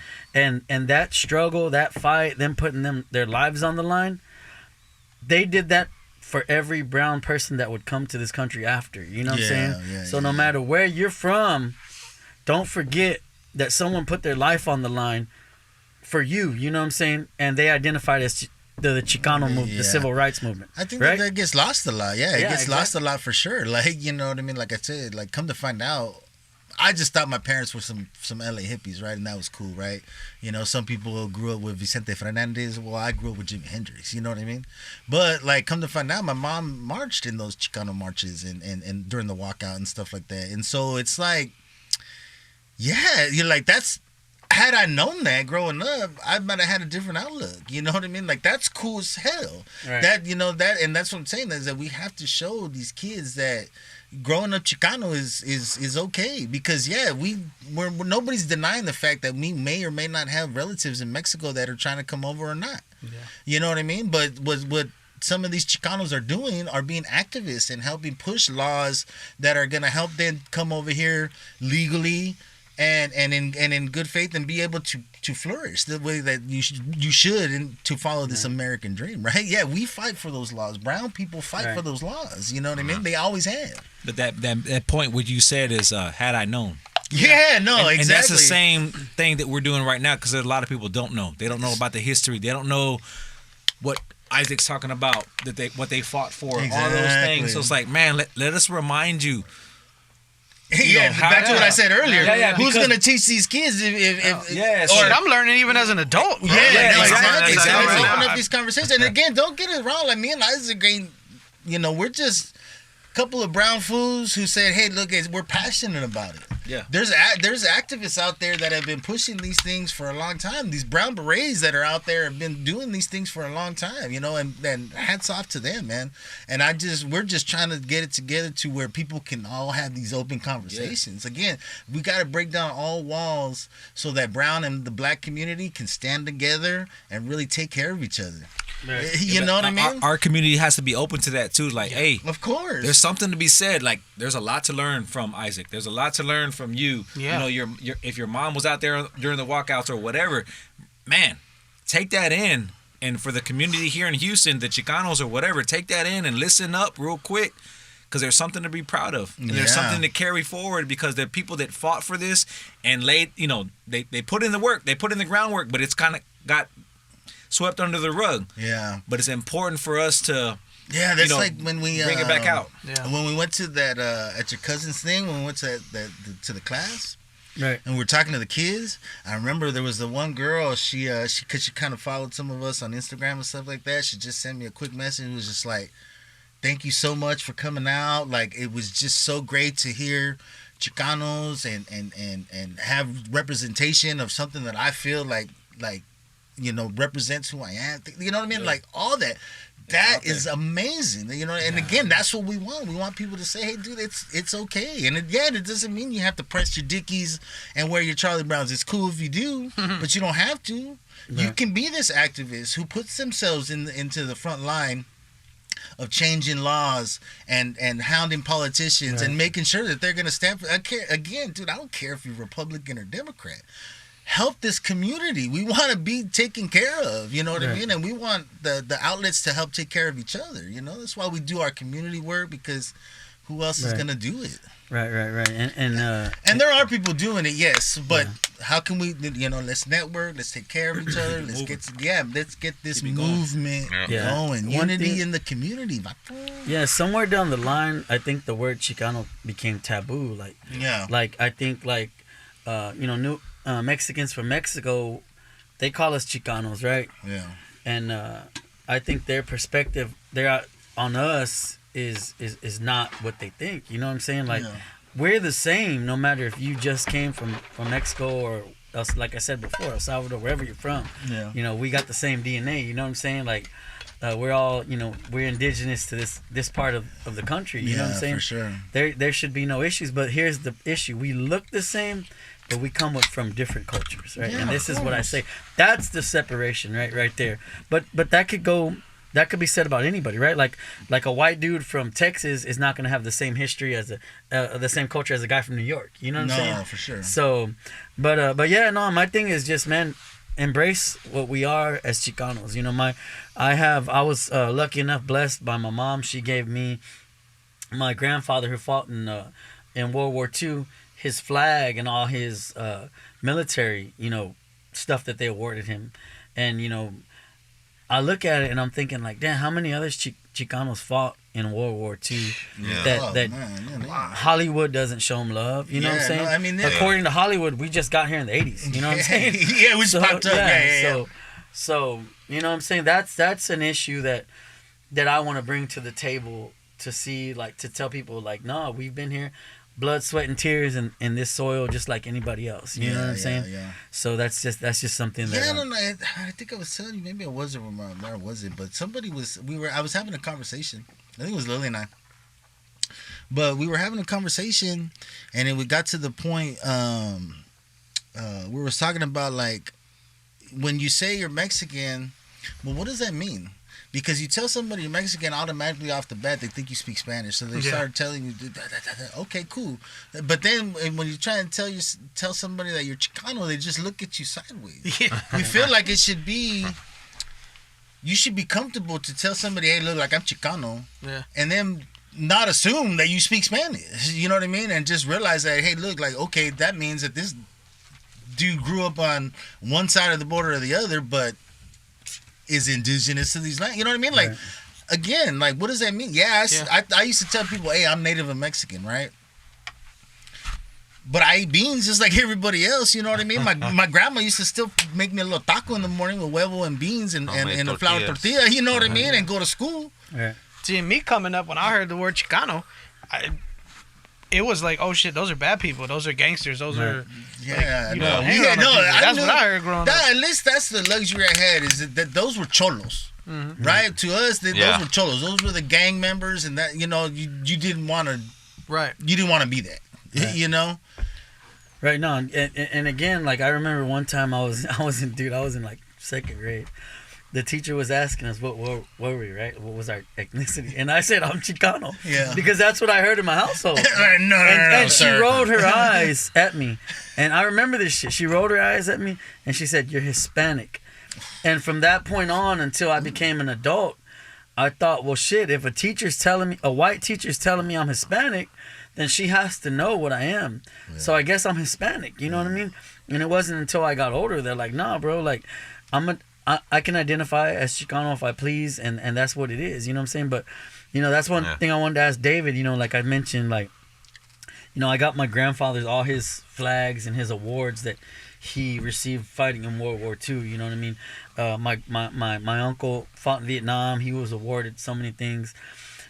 And that struggle, that fight, them putting their lives on the line, they did that for every brown person that would come to this country after. You know what I'm saying? So no matter where you're from, don't forget that someone put their life on the line for you. You know what I'm saying? And they identified as the Chicano movement, the civil rights movement. I think right? that gets lost a lot. Yeah, it Yeah, gets lost a lot for sure. Like, you know what I mean? Like I said, like come to find out, I just thought my parents were some LA hippies, right? And that was cool, right? You know, some people grew up with Vicente Fernandez. Well, I grew up with Jimi Hendrix. You know what I mean? But like, come to find out, my mom marched in those Chicano marches and during the walkout and stuff like that. And so it's like, yeah, you're like that's. Had I known that growing up, I might have had a different outlook. You know what I mean? Like that's cool as hell. Right. That you know that, and that's what I'm saying is that we have to show these kids that growing up Chicano is okay because we're nobody's denying the fact that we may or may not have relatives in Mexico that are trying to come over or not. Yeah. You know what I mean? But what some of these Chicanos are doing are being activists and helping push laws that are gonna help them come over here legally and in good faith and be able to flourish the way that you should and to follow this American dream, right? Yeah, we fight for those laws. Brown people fight for those laws. You know what I mean? They always have. But that point what you said is had I known. Yeah, no, exactly. And that's the same thing that we're doing right now because a lot of people don't know. They don't know about the history. They don't know what Isaac's talking about, what they fought for, all those things. So it's like, man, let us remind you. Back to what I said earlier. Who's going to teach these kids or I'm learning even as an adult. Exactly. So let's open up these conversations. And again, don't get it wrong. Like me and Isaac, we're just a couple of brown fools who said, hey, look, we're passionate about it. Yeah. There's activists out there that have been pushing these things for a long time. These brown berets that are out there have been doing these things for a long time, and hats off to them, man. And we're just trying to get it together to where people can all have these open conversations. Yeah. Again, we got to break down all walls so that brown and the black community can stand together and really take care of each other. Right. You know what I mean? Our community has to be open to that too. Like, hey, of course, there's something to be said. Like, there's a lot to learn from Isaac. There's a lot to learn from you. Yeah. Your if your mom was out there during the walkouts or whatever, man, take that in. And for the community here in Houston, the Chicanos or whatever, take that in and listen up real quick. Because there's something to be proud of. And there's something to carry forward because the people that fought for this and laid, they put in the work. They put in the groundwork, but it's kind of got swept under the rug. Yeah. But it's important for us to that's like when we bring it back out. Yeah. When we went to that at your cousin's thing, when we went to the class, right? And we were talking to the kids. I remember there was the one girl. She kind of followed some of us on Instagram and stuff like that. She just sent me a quick message. It was just like, "Thank you so much for coming out. Like it was just so great to hear Chicanos and have representation of something that I feel like." Represents who I am. You know what I mean? Yeah. Like all that. That is amazing. And again, that's what we want. We want people to say, hey, dude, it's okay. And it doesn't mean you have to press your Dickies and wear your Charlie Browns. It's cool if you do, but you don't have to. Yeah. You can be this activist who puts themselves into the front line of changing laws and hounding politicians and making sure that they're going to stand for. Again, dude, I don't care if you're Republican or Democrat. Help this community. We want to be taken care of, you know what I mean? And we want the outlets to help take care of each other, That's why we do our community work because who else is going to do it? Right. And there are people doing it, yes, but how can we, let's network, let's take care of each other, let's get this movement going. Unity in the community. Yeah, somewhere down the line, I think the word Chicano became taboo. I think Mexicans from Mexico, they call us Chicanos, right? Yeah. And I think their perspective on us is not what they think. You know what I'm saying? Like we're the same, no matter if you just came from Mexico or else, like I said before, El Salvador, wherever you're from. Yeah. We got the same DNA. You know what I'm saying? Like we're all, we're indigenous to this part of the country. You know what I'm saying? For sure. There should be no issues, but here's the issue: we look the same. But we come from different cultures, right? Yeah, and this is what I say. That's the separation, right there. But that could be said about anybody, right? Like a white dude from Texas is not going to have the same history as the same culture as a guy from New York. You know what I'm saying? No, for sure. So, but yeah, no. My thing is just, man, embrace what we are as Chicanos. I was lucky enough, blessed by my mom. She gave me my grandfather who fought in World War II. His flag and all his military, stuff that they awarded him. And, I look at it and I'm thinking like, damn, how many other Chicanos fought in World War II that Hollywood doesn't show them love? You know what I'm saying? No, I mean, according to Hollywood, we just got here in the 80s. You know what I'm saying? We just popped up. So, you know what I'm saying? That's an issue that I want to bring to the table to see, like, to tell people, like, no, we've been here. Blood, sweat, and tears in this soil, just like anybody else. You know what I'm saying? Yeah. So that's just something that. Yeah, I don't know. I think I was telling you. Maybe I wasn't. Where was it? But somebody was. I was having a conversation. I think it was Lily and I. But we were having a conversation, and then we got to the point. We were talking about like when you say you're Mexican, well, what does that mean? Because you tell somebody you're Mexican, automatically off the bat they think you speak Spanish, so they start telling you, okay, cool. But then when you try and tell somebody that you're Chicano, they just look at you sideways. Yeah. We feel like it should be. You should be comfortable to tell somebody, hey, look, like I'm Chicano, and then not assume that you speak Spanish. You know what I mean? And just realize that, hey, look, like, okay, that means that this dude grew up on one side of the border or the other, but is indigenous to these lands. You know what I mean? Like, again, like, what does that mean? I used to tell people, hey, I'm Native Mexican, right? But I eat beans just like everybody else. You know what I mean? My grandma used to still make me a little taco in the morning with huevo and beans and a flour tortilla. You know what I mean? And go to school. Right. See, me coming up, when I heard the word Chicano, it was like, oh shit, those are bad people. Those are gangsters. Those are that's what I heard growing up. At least that's the luxury I had, is that those were cholos. Mm-hmm. Right? To us, those were cholos. Those were the gang members, and that, you know, you didn't want to. Right. You didn't want to be that. Right. You know. Right. No. And again, like, I remember one time I was in like second grade. The teacher was asking us what were we, right? What was our ethnicity? And I said, I'm Chicano. Yeah. Because that's what I heard in my household. And she rolled her eyes at me. And I remember this shit. She rolled her eyes at me and she said, you're Hispanic. And from that point on until I became an adult, I thought, well, shit, if a white teacher's telling me I'm Hispanic, then she has to know what I am. Yeah. So I guess I'm Hispanic. You know what I mean? And it wasn't until I got older that, like, nah, bro, like, I can identify as Chicano if I please, and that's what it is. You know what I'm saying? But, you know, that's one thing I wanted to ask David. You know, like I mentioned, like, you know, I got my grandfather's, all his flags and his awards that he received fighting in World War II. You know what I mean? My uncle fought in Vietnam. He was awarded so many things.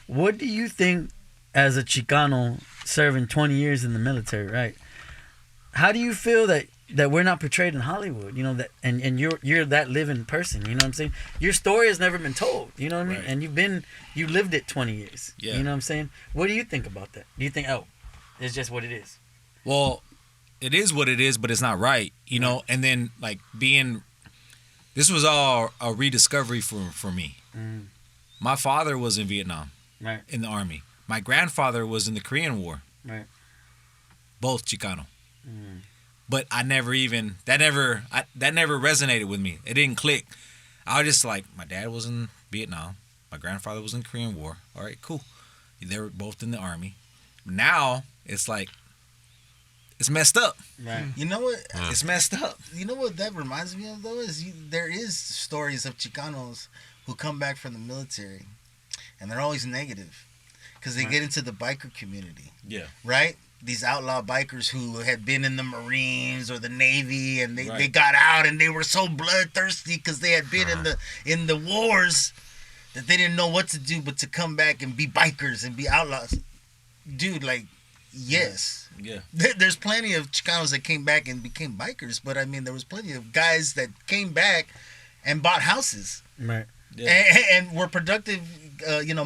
What do you think, as a Chicano serving 20 years in the military, right? How do you feel that we're not portrayed in Hollywood, you know, that and you're that living person, you know what I'm saying? Your story has never been told, you know what I mean? Right. And you lived it 20 years. Yeah. You know what I'm saying? What do you think about that? Do you think, it's just what it is? Well, it is what it is, but it's not right, you know? And then, like, this was all a rediscovery for me. Mm. My father was in Vietnam, right, in the Army. My grandfather was in the Korean War. Right. Both Chicano. Mm. But that never resonated with me. It didn't click. I was just like, my dad was in Vietnam. My grandfather was in the Korean War. All right, cool. They were both in the Army. Now, it's like, it's messed up. Right. You know what? It's messed up. You know what that reminds me of, though? There is stories of Chicanos who come back from the military, and they're always negative because they get into the biker community. Yeah. Right? These outlaw bikers who had been in the Marines or the Navy, and they got out and they were so bloodthirsty because they had been in the wars that they didn't know what to do but to come back and be bikers and be outlaws. Dude, like, yes. Yeah. There's plenty of Chicanos that came back and became bikers, but I mean, there was plenty of guys that came back and bought houses. Right. Yeah. And were productive,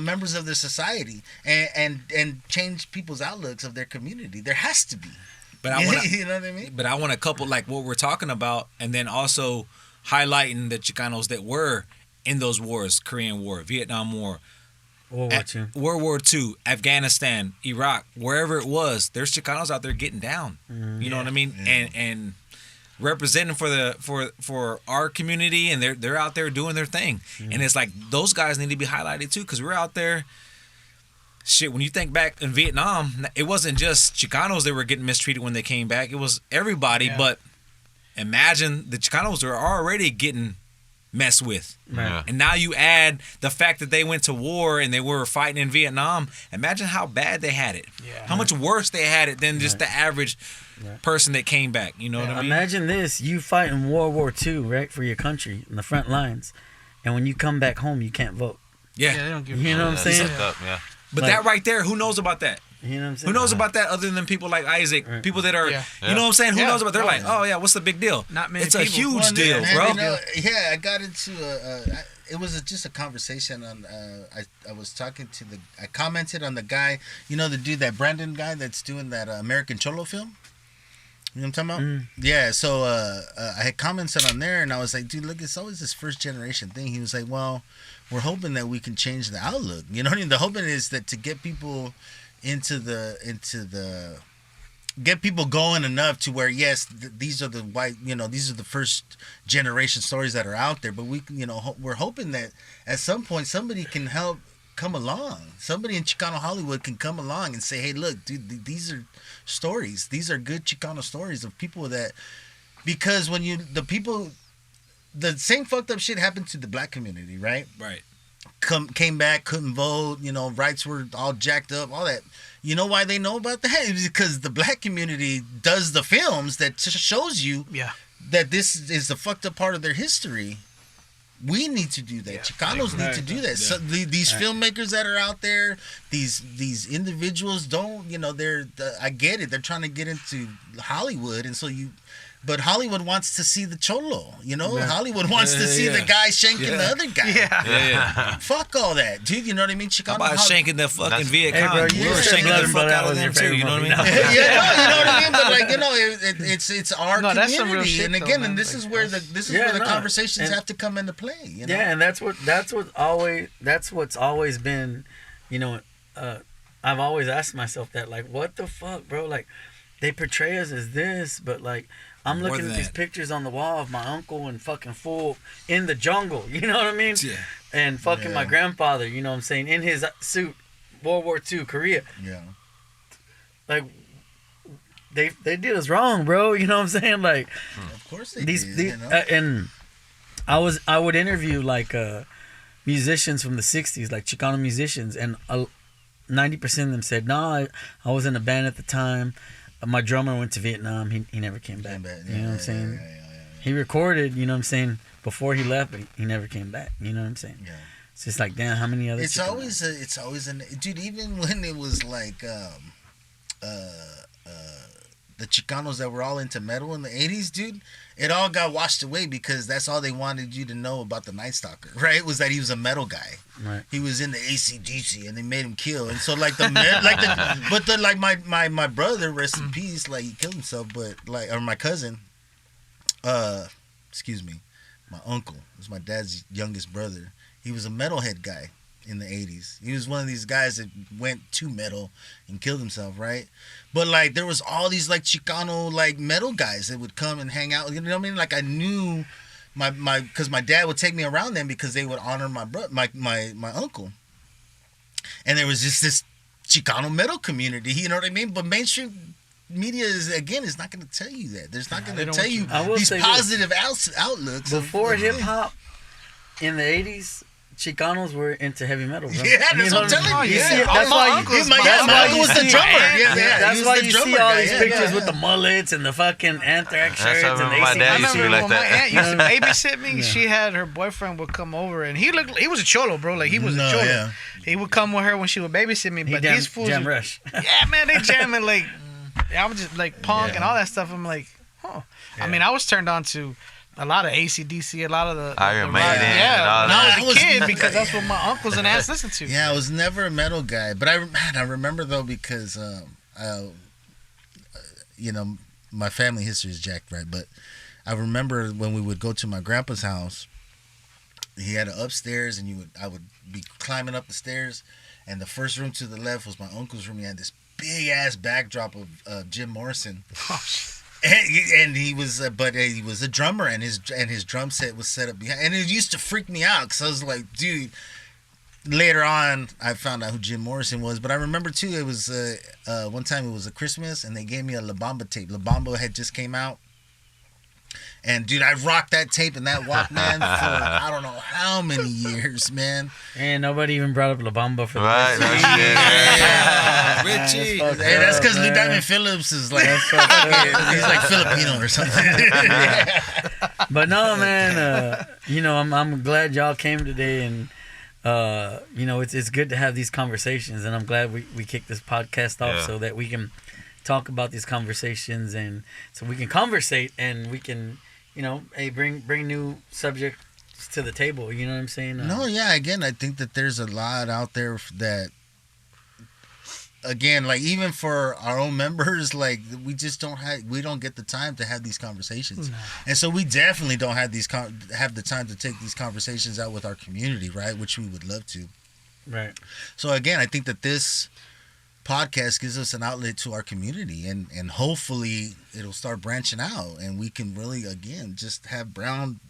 members of their society, and change people's outlooks of their community. There has to be. But I want you know what I mean. But I want to couple like what we're talking about, and then also highlighting the Chicanos that were in those wars: Korean War, Vietnam War, World War II, Afghanistan, Iraq, wherever it was. There's Chicanos out there getting down. Mm-hmm. You know what I mean? Yeah. And representing for our community, and they're out there doing their thing. Mm-hmm. And it's like those guys need to be highlighted too, because we're out there. Shit, when you think back in Vietnam, it wasn't just Chicanos that were getting mistreated when they came back. It was everybody. Yeah. But imagine the Chicanos are already getting messed with. Yeah. And now you add the fact that they went to war and they were fighting in Vietnam. Imagine how bad they had it. Yeah. How much worse they had it than just the average person that came back. You know what I mean? Imagine this. You fight in World War II, right, for your country in the front lines. And when you come back home, you can't vote. Yeah. They don't give you know what I'm saying? But that right there, who knows about that? You know what I'm saying? Who knows about that other than people like Isaac? Right. People that are, you know what I'm saying? Who knows about? They're like, oh yeah, what's the big deal? Not many. It's people. a huge deal, bro. I got into it was just a conversation on. I was talking to I commented on the guy, the dude, that Brandon guy that's doing that American Cholo film. You know what I'm talking about? Yeah. So I had commented on there, and I was like, dude, look, it's always this first generation thing. He was like, well, we're hoping that we can change the outlook. You know what I mean? The hoping is that to get people into the get people going enough to where, yes, these are the white, these are the first generation stories that are out there, but we're hoping that at some point somebody can help come along. Somebody in Chicano Hollywood can come along and say, hey, look, dude, these are stories. These are good Chicano stories of people that, because the same fucked up shit happened to the black community, right? Right. Came back, couldn't vote, rights were all jacked up, all that. You know why they know about that? It's because the black community does the films that shows you that this is the fucked up part of their history. We need to do that. Yeah. Chicanos need to do that. Yeah. So these filmmakers that are out there, these individuals don't, I get it. They're trying to get into Hollywood, and so but Hollywood wants to see the cholo, Yeah. Hollywood wants to see the guy shanking the other guy. Yeah. Fuck all that, dude. You know what I mean? Chicano. How about shanking the fucking Viet Cong? We were shanking the fuck out of them too. You know what I mean? You know what I mean? But it's our community, and again, and this is where the conversations have to come into play. Yeah, and that's what's always been, I've always asked myself that, like, what the fuck, bro? Like, they portray us as this, but like, I'm looking at these pictures on the wall of my uncle and fucking fool in the jungle, you know what I mean? Yeah. And fucking my grandfather, you know what I'm saying, in his suit, World War II, Korea. Yeah. Like, they did us wrong, bro. You know what I'm saying? Like, of course they did. And I would interview like musicians from the '60s, like Chicano musicians, and 90% of them said, "No, I was in a band at the time. My drummer went to Vietnam. He never came back. You know what I'm saying? He recorded, you know what I'm saying, before he left, but he never came back. You know what I'm saying? Yeah. It's just like, damn, how many other? It's always dude. Even when it was like the Chicanos that were all into metal in the 80s, dude, it all got washed away because that's all they wanted you to know about the Night Stalker, right? Was that he was a metal guy. Right. He was in the AC/DC and they made him kill. And so like my brother, rest in peace, like he killed himself, but or my cousin, excuse me, my uncle, was my dad's youngest brother. He was a metalhead guy in the 80s. He was one of these guys that went to metal and killed himself, right? But like there was all these like Chicano like metal guys that would come and hang out. You know what I mean? Like I knew because my dad would take me around them because they would honor my uncle. And there was just this Chicano metal community, you know what I mean? But mainstream media is not going to tell you that. There's not going to tell you these positive outlooks. Before hip hop in the 80s, Chicanos were into heavy metal, bro. Yeah, that's what I'm telling you. That's why my was the drummer. That's why you see all these pictures with the mullets and the fucking Anthrax shirts. And my dad used to be like that. My aunt used to babysit me. She had her boyfriend would come over, and he was a cholo, bro. Like he was a cholo. Yeah. He would come with her when she would babysit me. But these fools, jam rush. Yeah, man, they jamming like I was just like punk and all that stuff. I'm like, huh. I mean, I was turned on to a lot of AC/DC, a lot of the Iron Maiden, and all that. I was a kid because that's what my uncles and aunts listened to. Yeah, I was never a metal guy, but I remember though because my family history is jacked, right? But I remember when we would go to my grandpa's house, he had an upstairs, and I would be climbing up the stairs, and the first room to the left was my uncle's room. He had this big ass backdrop of Jim Morrison. Oh, and he was, but he was a drummer, and his drum set was set up behind, and it used to freak me out because I was like, dude. Later on, I found out who Jim Morrison was, but I remember too. It was one time it was a Christmas, and they gave me a La Bamba tape. La Bamba had just came out, and dude, I rocked that tape and that Walkman for I don't know how many years, man. And nobody even brought up La Bamba for the Richie. Hey, that's because Lou Diamond Phillips is like he's like Filipino or something. But no, man. I'm glad y'all came today, and it's good to have these conversations, and I'm glad we kicked this podcast off so that we can talk about these conversations, and so we can conversate, and we can bring new subjects to the table. You know what I'm saying? No, yeah. Again, I think that there's a lot out there that, again, like even for our own members, like we just we don't get the time to have these conversations, and so we definitely don't have have the time to take these conversations out with our community, right? Which we would love to. Right. So again, I think that this podcast gives us an outlet to our community, and hopefully it'll start branching out, and we can really again just have brown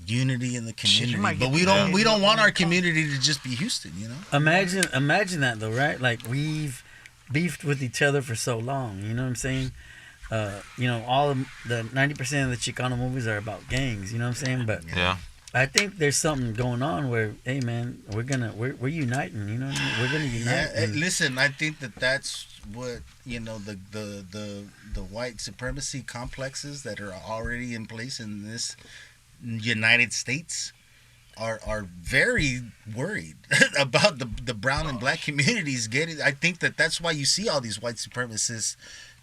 unity in the community. But we don't want our community to just be Houston, you know. Imagine that though, right? Like we've beefed with each other for so long. You know what I'm saying? You know, all of the 90% of the Chicano movies are about gangs. You know what I'm saying? But yeah. I think there's something going on where, hey man, we're uniting. You know what I mean? We're gonna unite. Yeah, listen, I think that's what, you know, the white supremacy complexes that are already in place in this United States are very worried about the brown and black communities getting. I think that's why you see all these white supremacists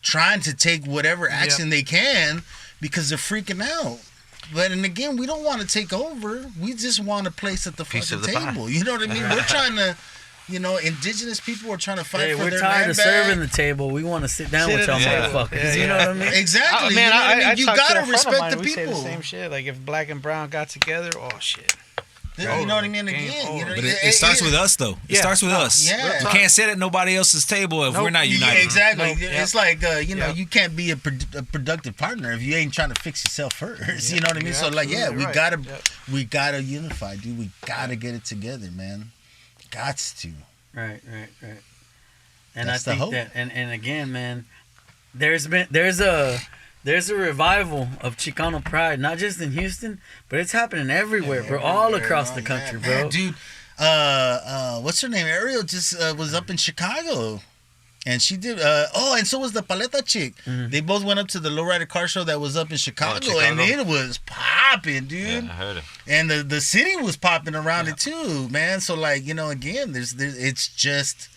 trying to take whatever action they can, because they're freaking out. But and again, we don't want to take over. We just want a place at the fucking table. You know what I mean? We're trying to, you know, indigenous people are trying to fight for their land back. We're tired of serving the table. We want to sit down with y'all motherfuckers. You know what I mean? Exactly. Man, you know you gotta respect the people. We say the same shit. Like if black and brown got together, oh shit. You know what I mean? Again, you know, but it starts with us, though. It starts with us. Yeah. We can't sit at nobody else's table if we're not united. Yeah, exactly. It's like, you know, you can't be a productive partner if you ain't trying to fix yourself first. You know what I mean? So, like, we gotta unify, dude. We gotta get it together, man. Gots to. Right. And that's I think that, and again, man, there's a revival of Chicano pride, not just in Houston, but it's happening everywhere, bro. All across the country, bro. Man, dude, what's her name? Ariel just was up in Chicago, and she did. And so was the Paleta chick. Mm-hmm. They both went up to the Lowrider car show that was up in Chicago, and it was popping, dude. Yeah, I heard it. And the city was popping around it too, man. So like, you know, again, there's it's just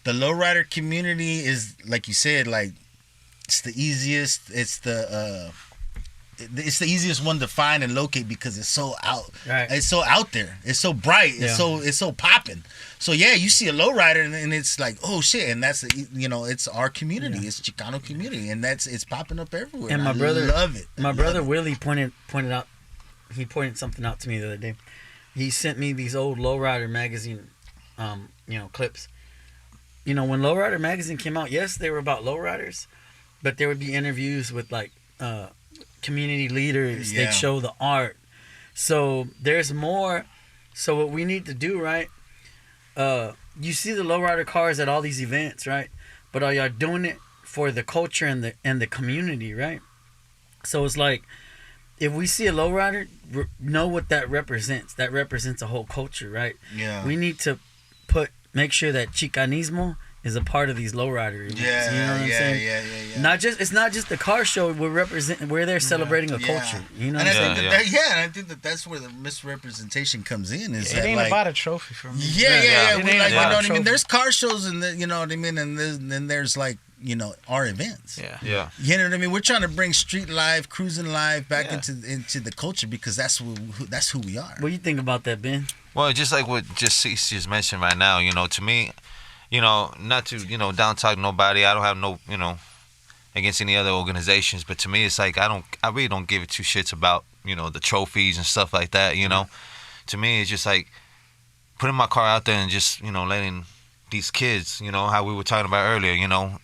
the Lowrider community is, like you said, like. It's the easiest. It's the easiest one to find and locate because it's so out. Right. It's so out there. It's so bright. Yeah. It's so popping. So yeah, you see a lowrider and it's like, oh shit, and that's it's our community. Yeah. It's Chicano community, and it's popping up everywhere. And my brother love it. My brother Willie pointed out. He pointed something out to me the other day. He sent me these old Lowrider magazine, clips. You know, when Lowrider magazine came out, yes, they were about lowriders. But there would be interviews with like community leaders. Yeah. They'd show the art. So there's more. So what we need to do, right? You see the lowrider cars at all these events, right? But are y'all doing it for the culture and the community, right? So it's like if we see a lowrider, know what that represents. That represents a whole culture, right? Yeah. We need to make sure that Chicanismo is a part of these lowrider events. Yeah, you know what I'm saying? Yeah. It's not just the car show. We're there celebrating a culture. You know what I'm saying? And I think that's where the misrepresentation comes in. Is it ain't like, about a trophy for me. Yeah. You know what I mean? There's car shows and you know what I mean, and then there's like, you know, our events. Yeah. You know what I mean? We're trying to bring street life, cruising life back into the culture because that's who we are. What do you think about that, Ben? Well, just like what Cease just mentioned right now, you know, to me, you know, not to, you know, down talk nobody. I don't have no, you know, against any other organizations, but to me, it's like I really don't give two shits about, you know, the trophies and stuff like that. You know, to me, it's just like putting my car out there and just, you know, letting these kids, you know, how we were talking about earlier, you know,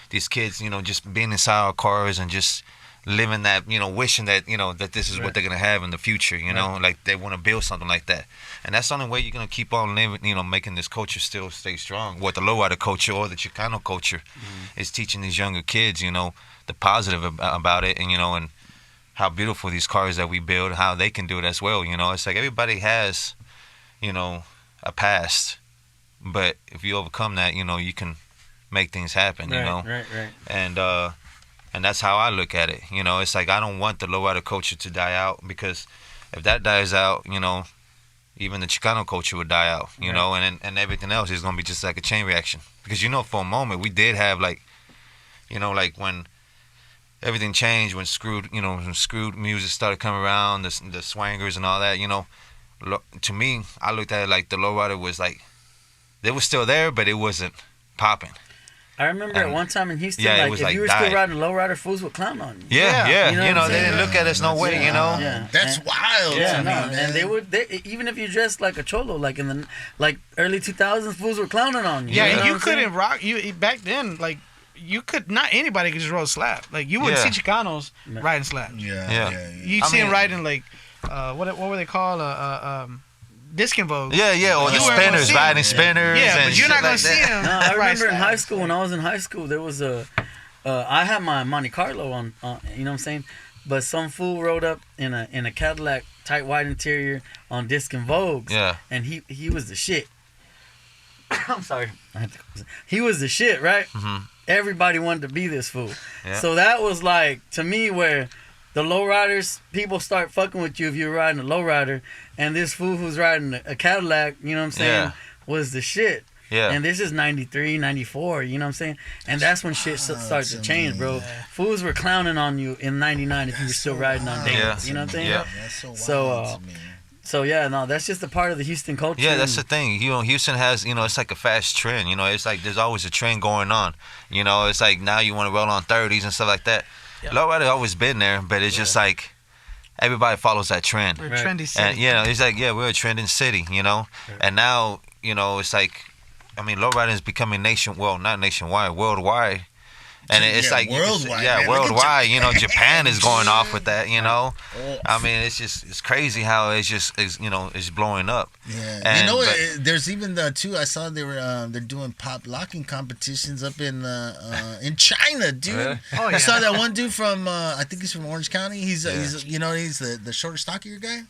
these kids, you know, just being inside our cars and just living that, you know, wishing that, you know, that this is what they're gonna have in the future. You know, like they want to build something like that. And that's the only way you're going to keep on living, you know, making this culture still stay strong. What the lowrider culture or the Chicano culture is teaching these younger kids, you know, the positive about it and, you know, and how beautiful these cars that we build, how they can do it as well. You know, it's like everybody has, you know, a past. But if you overcome that, you know, you can make things happen, you know. Right. And that's how I look at it. You know, it's like I don't want the lowrider culture to die out because if that dies out, you know, even the Chicano culture would die out, you know, and everything else is going to be just like a chain reaction. Because, you know, for a moment, we did have, like, you know, like when everything changed, when screwed music started coming around, the swangers and all that, you know, to me, I looked at it like the lowrider was like, they were still there, but it wasn't popping. I remember at one time in Houston, yeah, it like was if like you were died. still riding lowrider, fools would clown on you. Yeah. You know what I'm they didn't saying? look at us no way, you know. Yeah. That's wild. Yeah, to no, me, man. and they would even if you dressed like a cholo, like in the early 2000s, fools were clowning on you. Yeah, know and what you I'm couldn't saying? rock. You back then, like you could not anybody could just roll a slap. Like you wouldn't Yeah. see Chicanos riding slaps. Yeah. You see them riding like what were they called? Disc and Vogue. Yeah, or the You weren't gonna spinners, see riding them. spinners. Yeah, and but you're shit not gonna like see that. them. No, I remember in high school, when I was in high school, there was I had my Monte Carlo on, you know what I'm saying? But some fool rode up in a Cadillac tight white interior on Disc and Vogues. Yeah. And he was the shit. I'm sorry. He was the shit, right? Mm-hmm. Everybody wanted to be this fool. Yeah. So that was like, to me, where the lowriders, people start fucking with you if you're riding a lowrider, and this fool who's riding a Cadillac, you know what I'm saying, Yeah. was the shit. Yeah. And this is 93, 94, you know what I'm saying? And that's when shit started to change, bro. Fools were clowning on you in 99 if you were still riding on days. Yeah. You know what I'm saying? Yeah. That's so wild So, to me. So, yeah, no, that's just a part of the Houston culture. Yeah, that's the thing. You know, Houston has, it's like a fast trend. You know, it's like there's always a trend going on. You know, it's like now you want to roll on 30s and stuff like that. Lowrider always been there, but it's just like everybody follows that trend. We're a trendy city. And it's like, we're a trending city, you know. And now, it's like, lowriding is becoming not nationwide, worldwide. And it's like worldwide. Man. Worldwide. You know, Japan is going off with that. You know, it's crazy how it's blowing up. Yeah, And, there's even too. I saw they're doing pop locking competitions up in China, dude. Really? Oh, I yeah. saw that one dude from I think he's from Orange County. He's the shorter, stockier guy.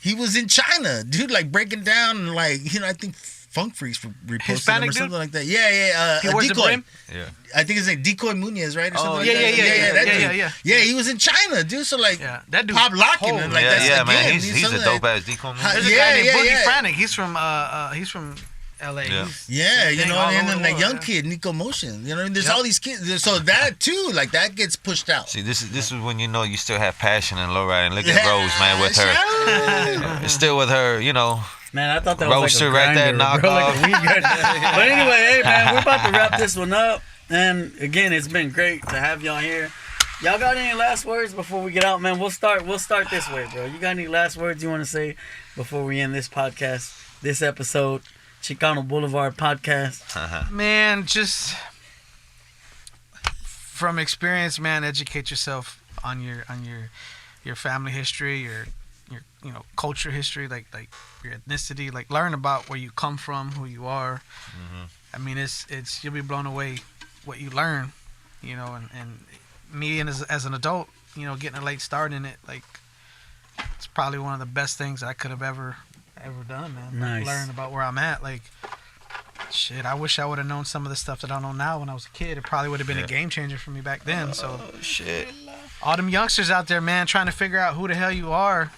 He was in China, dude, like breaking down and like I think Funk Freaks reposted Hispanic him or dude? something like that. Yeah. He wears the Decoy. brim? Yeah. I think his name Decoy Munez, right? Or something like yeah, that. yeah, that dude. yeah. Yeah, he was in China, dude. So like, That dude pop locking cold. and like that's man. again, He's a something dope like- ass decoy. There's a Yeah, guy named yeah, Boogie yeah. Frantic. He's from LA. Yeah. Yeah, Same thing all and over then the that world, young yeah. kid, Nico Motion. You know, there's Yep. all these kids. So that too, like that gets pushed out. See, this is when you know you still have passion in lowriding. Look at Rose, man, with her. It's still with her, Man, I thought that was Roaster like a right there, grinder, bro, like a knockoff. weed grinder. But anyway, hey man, we're about to wrap this one up. And again, it's been great to have y'all here. Y'all got any last words before we get out, man? We'll start this way, bro. You got any last words you want to say before we end this podcast, this episode, Chicano Boulevard podcast? Man, just from experience, man, educate yourself on your family history, your culture history, like your ethnicity, like learn about where you come from, who you are. I mean, it's you'll be blown away what you learn, and me and as an adult, getting a late start in it, like it's probably one of the best things I could have ever done, man. Nice. Learn about where I'm at, like. Shit, I wish I would have known some of the stuff that I know now when I was a kid. It probably would have been a game changer for me back then. So, shit. all them youngsters out there, man, trying to figure out who the hell you are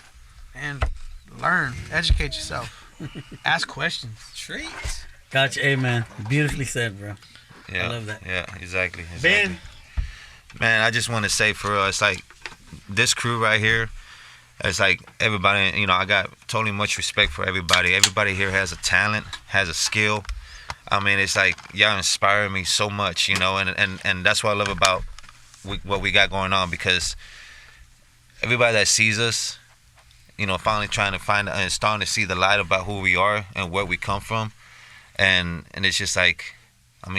and learn, educate yourself, ask questions. Treats. Gotcha. Hey man, beautifully said, bro. Yeah, I love that. Yeah, exactly. Ben, Man, I just want to say for us, like this crew right here, it's like everybody, I got totally much respect for everybody. Everybody here has a talent, has a skill. I mean, it's like y'all inspire me so much, and that's what I love about what we got going on, because everybody that sees us, finally trying to find and starting to see the light about who we are and where we come from, and it's just like, I'm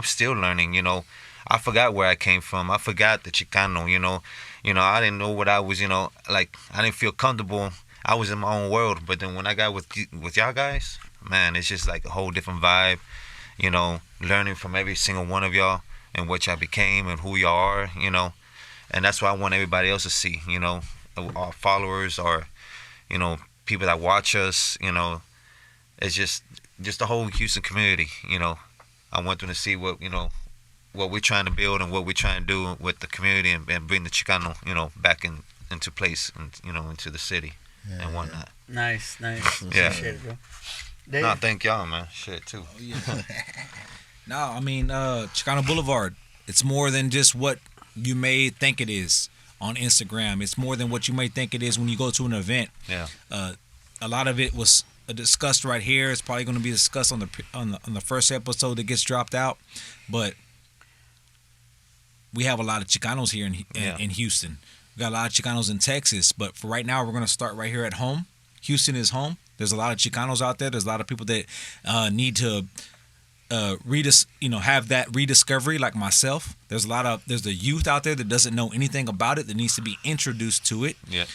still learning, I forgot where I came from. I forgot the Chicano, I didn't know what I was, like I didn't feel comfortable. I was in my own world, but then when I got with y'all guys, man, it's just like a whole different vibe, learning from every single one of y'all and what y'all became and who y'all are, and that's what I want everybody else to see, our followers or, people that watch us, it's just the whole Houston community, I want them to see what, what we're trying to build and what we're trying to do with the community and bring the Chicano, back into place and, into the city and whatnot. nice. Yeah. Appreciate it, bro. Dave? No, thank y'all, man. Shit, too. Oh, yeah. No, Chicano Boulevard, it's more than just what you may think it is on Instagram. It's more than what you may think it is when you go to an event. Yeah. a lot of it was discussed right here. It's probably going to be discussed on the first episode that gets dropped out, but we have a lot of Chicanos here in Houston. We got a lot of Chicanos in Texas, but for right now, we're going to start right here at home. Houston is home. There's a lot of Chicanos out there. There's a lot of people that need to have that rediscovery, like myself. There's the youth out there that doesn't know anything about it, that needs to be introduced to it. Yeah.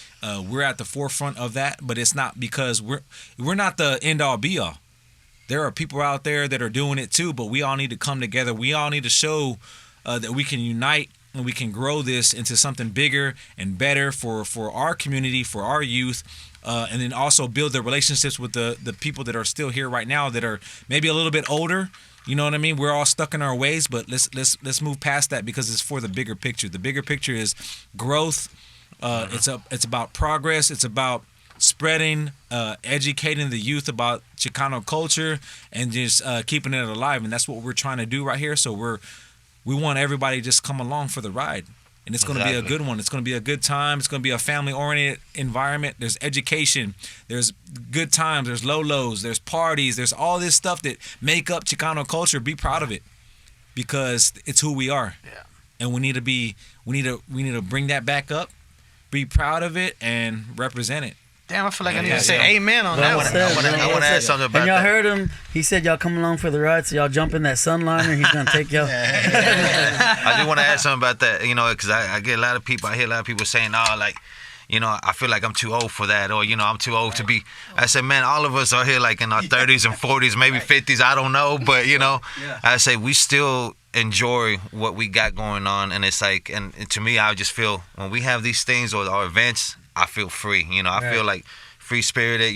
We're at the forefront of that, but it's not because we're not the end all be all. There are people out there that are doing it too, but we all need to come together. We all need to show that we can unite and we can grow this into something bigger and better for our community, for our youth. And then also build the relationships with the people that are still here right now that are maybe a little bit older. You know what I mean? We're all stuck in our ways, but let's move past that because it's for the bigger picture. The bigger picture is growth. It's about progress. It's about spreading, educating the youth about Chicano culture and just keeping it alive. And that's what we're trying to do right here. So we want everybody to just come along for the ride. And it's going to be a good one. It's going to be a good time. It's going to be a family-oriented environment. There's education. There's good times. There's lows. There's parties. There's all this stuff that make up Chicano culture. Be proud of it because it's who we are. Yeah. And we need to bring that back up, be proud of it, and represent it. Damn, I feel like I need to say amen on that one. I want to add something about and y'all that. heard him. He said y'all come along for the ride, so y'all jump in that Sunliner. He's gonna take y'all. I do want to add something about that, because I get a lot of people. I hear a lot of people saying, "Oh, like, I feel like I'm too old for that," or I'm too old to be. I said, man, all of us are here like in our 30s and 40s, maybe 50s. I don't know, but I say we still enjoy what we got going on, and it's like, and to me, I just feel when we have these things or our events, I feel free. I feel like free spirited.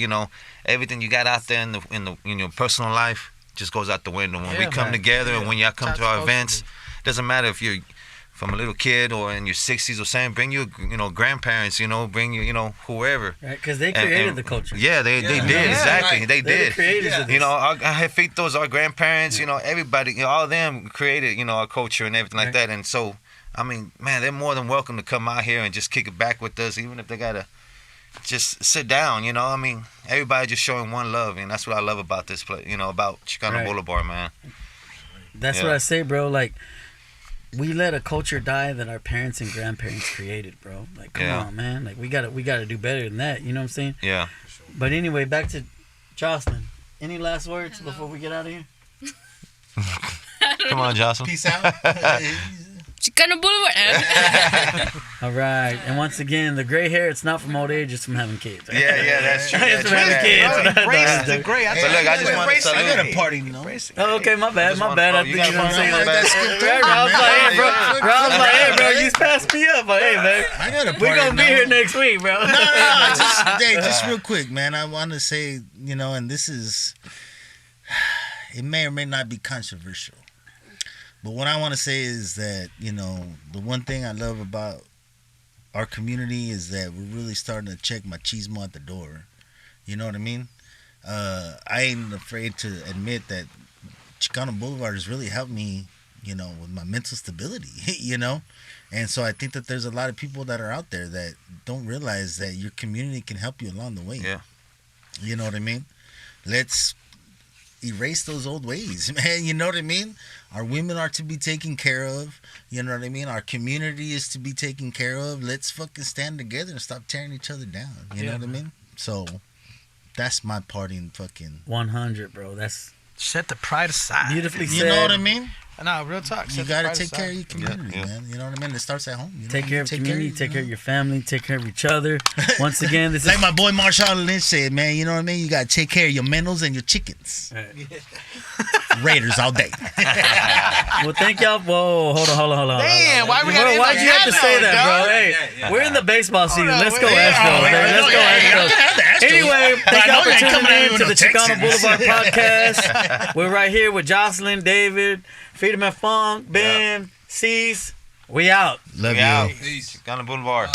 Everything you got out there in your personal life just goes out the window when we come together, and when y'all come to our events. It doesn't matter if you're from a little kid or in your 60s or something. Bring your grandparents. Bring your whoever. Right, because they created the culture. Yeah, they did exactly. Right. They did. The creators of this. Our jefitos, our grandparents. Everybody. All of them created our culture and everything like that. And so, I mean, man, they're more than welcome to come out here and just kick it back with us, even if they gotta just sit down. I mean, everybody just showing one love, and that's what I love about this place. About Chicano Boulevard, man. That's what I say, bro. Like, we let a culture die that our parents and grandparents created, bro. Like, come on, man. Like, we gotta do better than that. You know what I'm saying? Yeah. But anyway, back to Jocelyn. Any last words before we get out of here? Come on, Jocelyn. Peace out. Chicano Boulevard. All right. And once again, the gray hair, it's not from old age, it's from having kids. Right? Yeah, that's true. It's from having kids. Embrace the gray. But look, I just want to salute. I got a party, Oh, okay, my bad. I think you know what I'm saying. Right, Rob's like, hey, bro, you passed me up. But, hey, man, I got a party. we're going to be here next week, bro. Just real quick, man. I want to say, and this is, it may or may not be controversial. But what I want to say is that, the one thing I love about our community is that we're really starting to check machismo at the door. You know what I mean? I ain't afraid to admit that Chicano Boulevard has really helped me, with my mental stability, And so I think that there's a lot of people that are out there that don't realize that your community can help you along the way. Yeah. You know what I mean? Let's erase those old ways, man. You know what I mean? Our women are to be taken care of. You know what I mean? Our community is to be taken care of. Let's fucking stand together and stop tearing each other down. You know what I mean? So that's my part in fucking 100, bro. That's set the pride aside. Beautifully said. You know what I mean? No, real talk. You gotta take care of your community, man. You know what I mean? It starts at home. Take care of the community, take care of your family, take care of each other. Once again, this like is my boy Marshawn Lynch said, man. You know what I mean? You gotta take care of your mentals and your chickens. Raiders all day. Well, thank y'all. Whoa, hold on. Damn, why we gotta why'd you have to say that, bro? Hey, we're in the baseball season. Let's go Astros, man. Let's go Astros. Anyway, thank y'all for tuning in to the Chicano Boulevard podcast. We're right here with Jocelyn, David, Freedom and Funk, Ben, Cease. We out. Love you. Chicano Boulevard.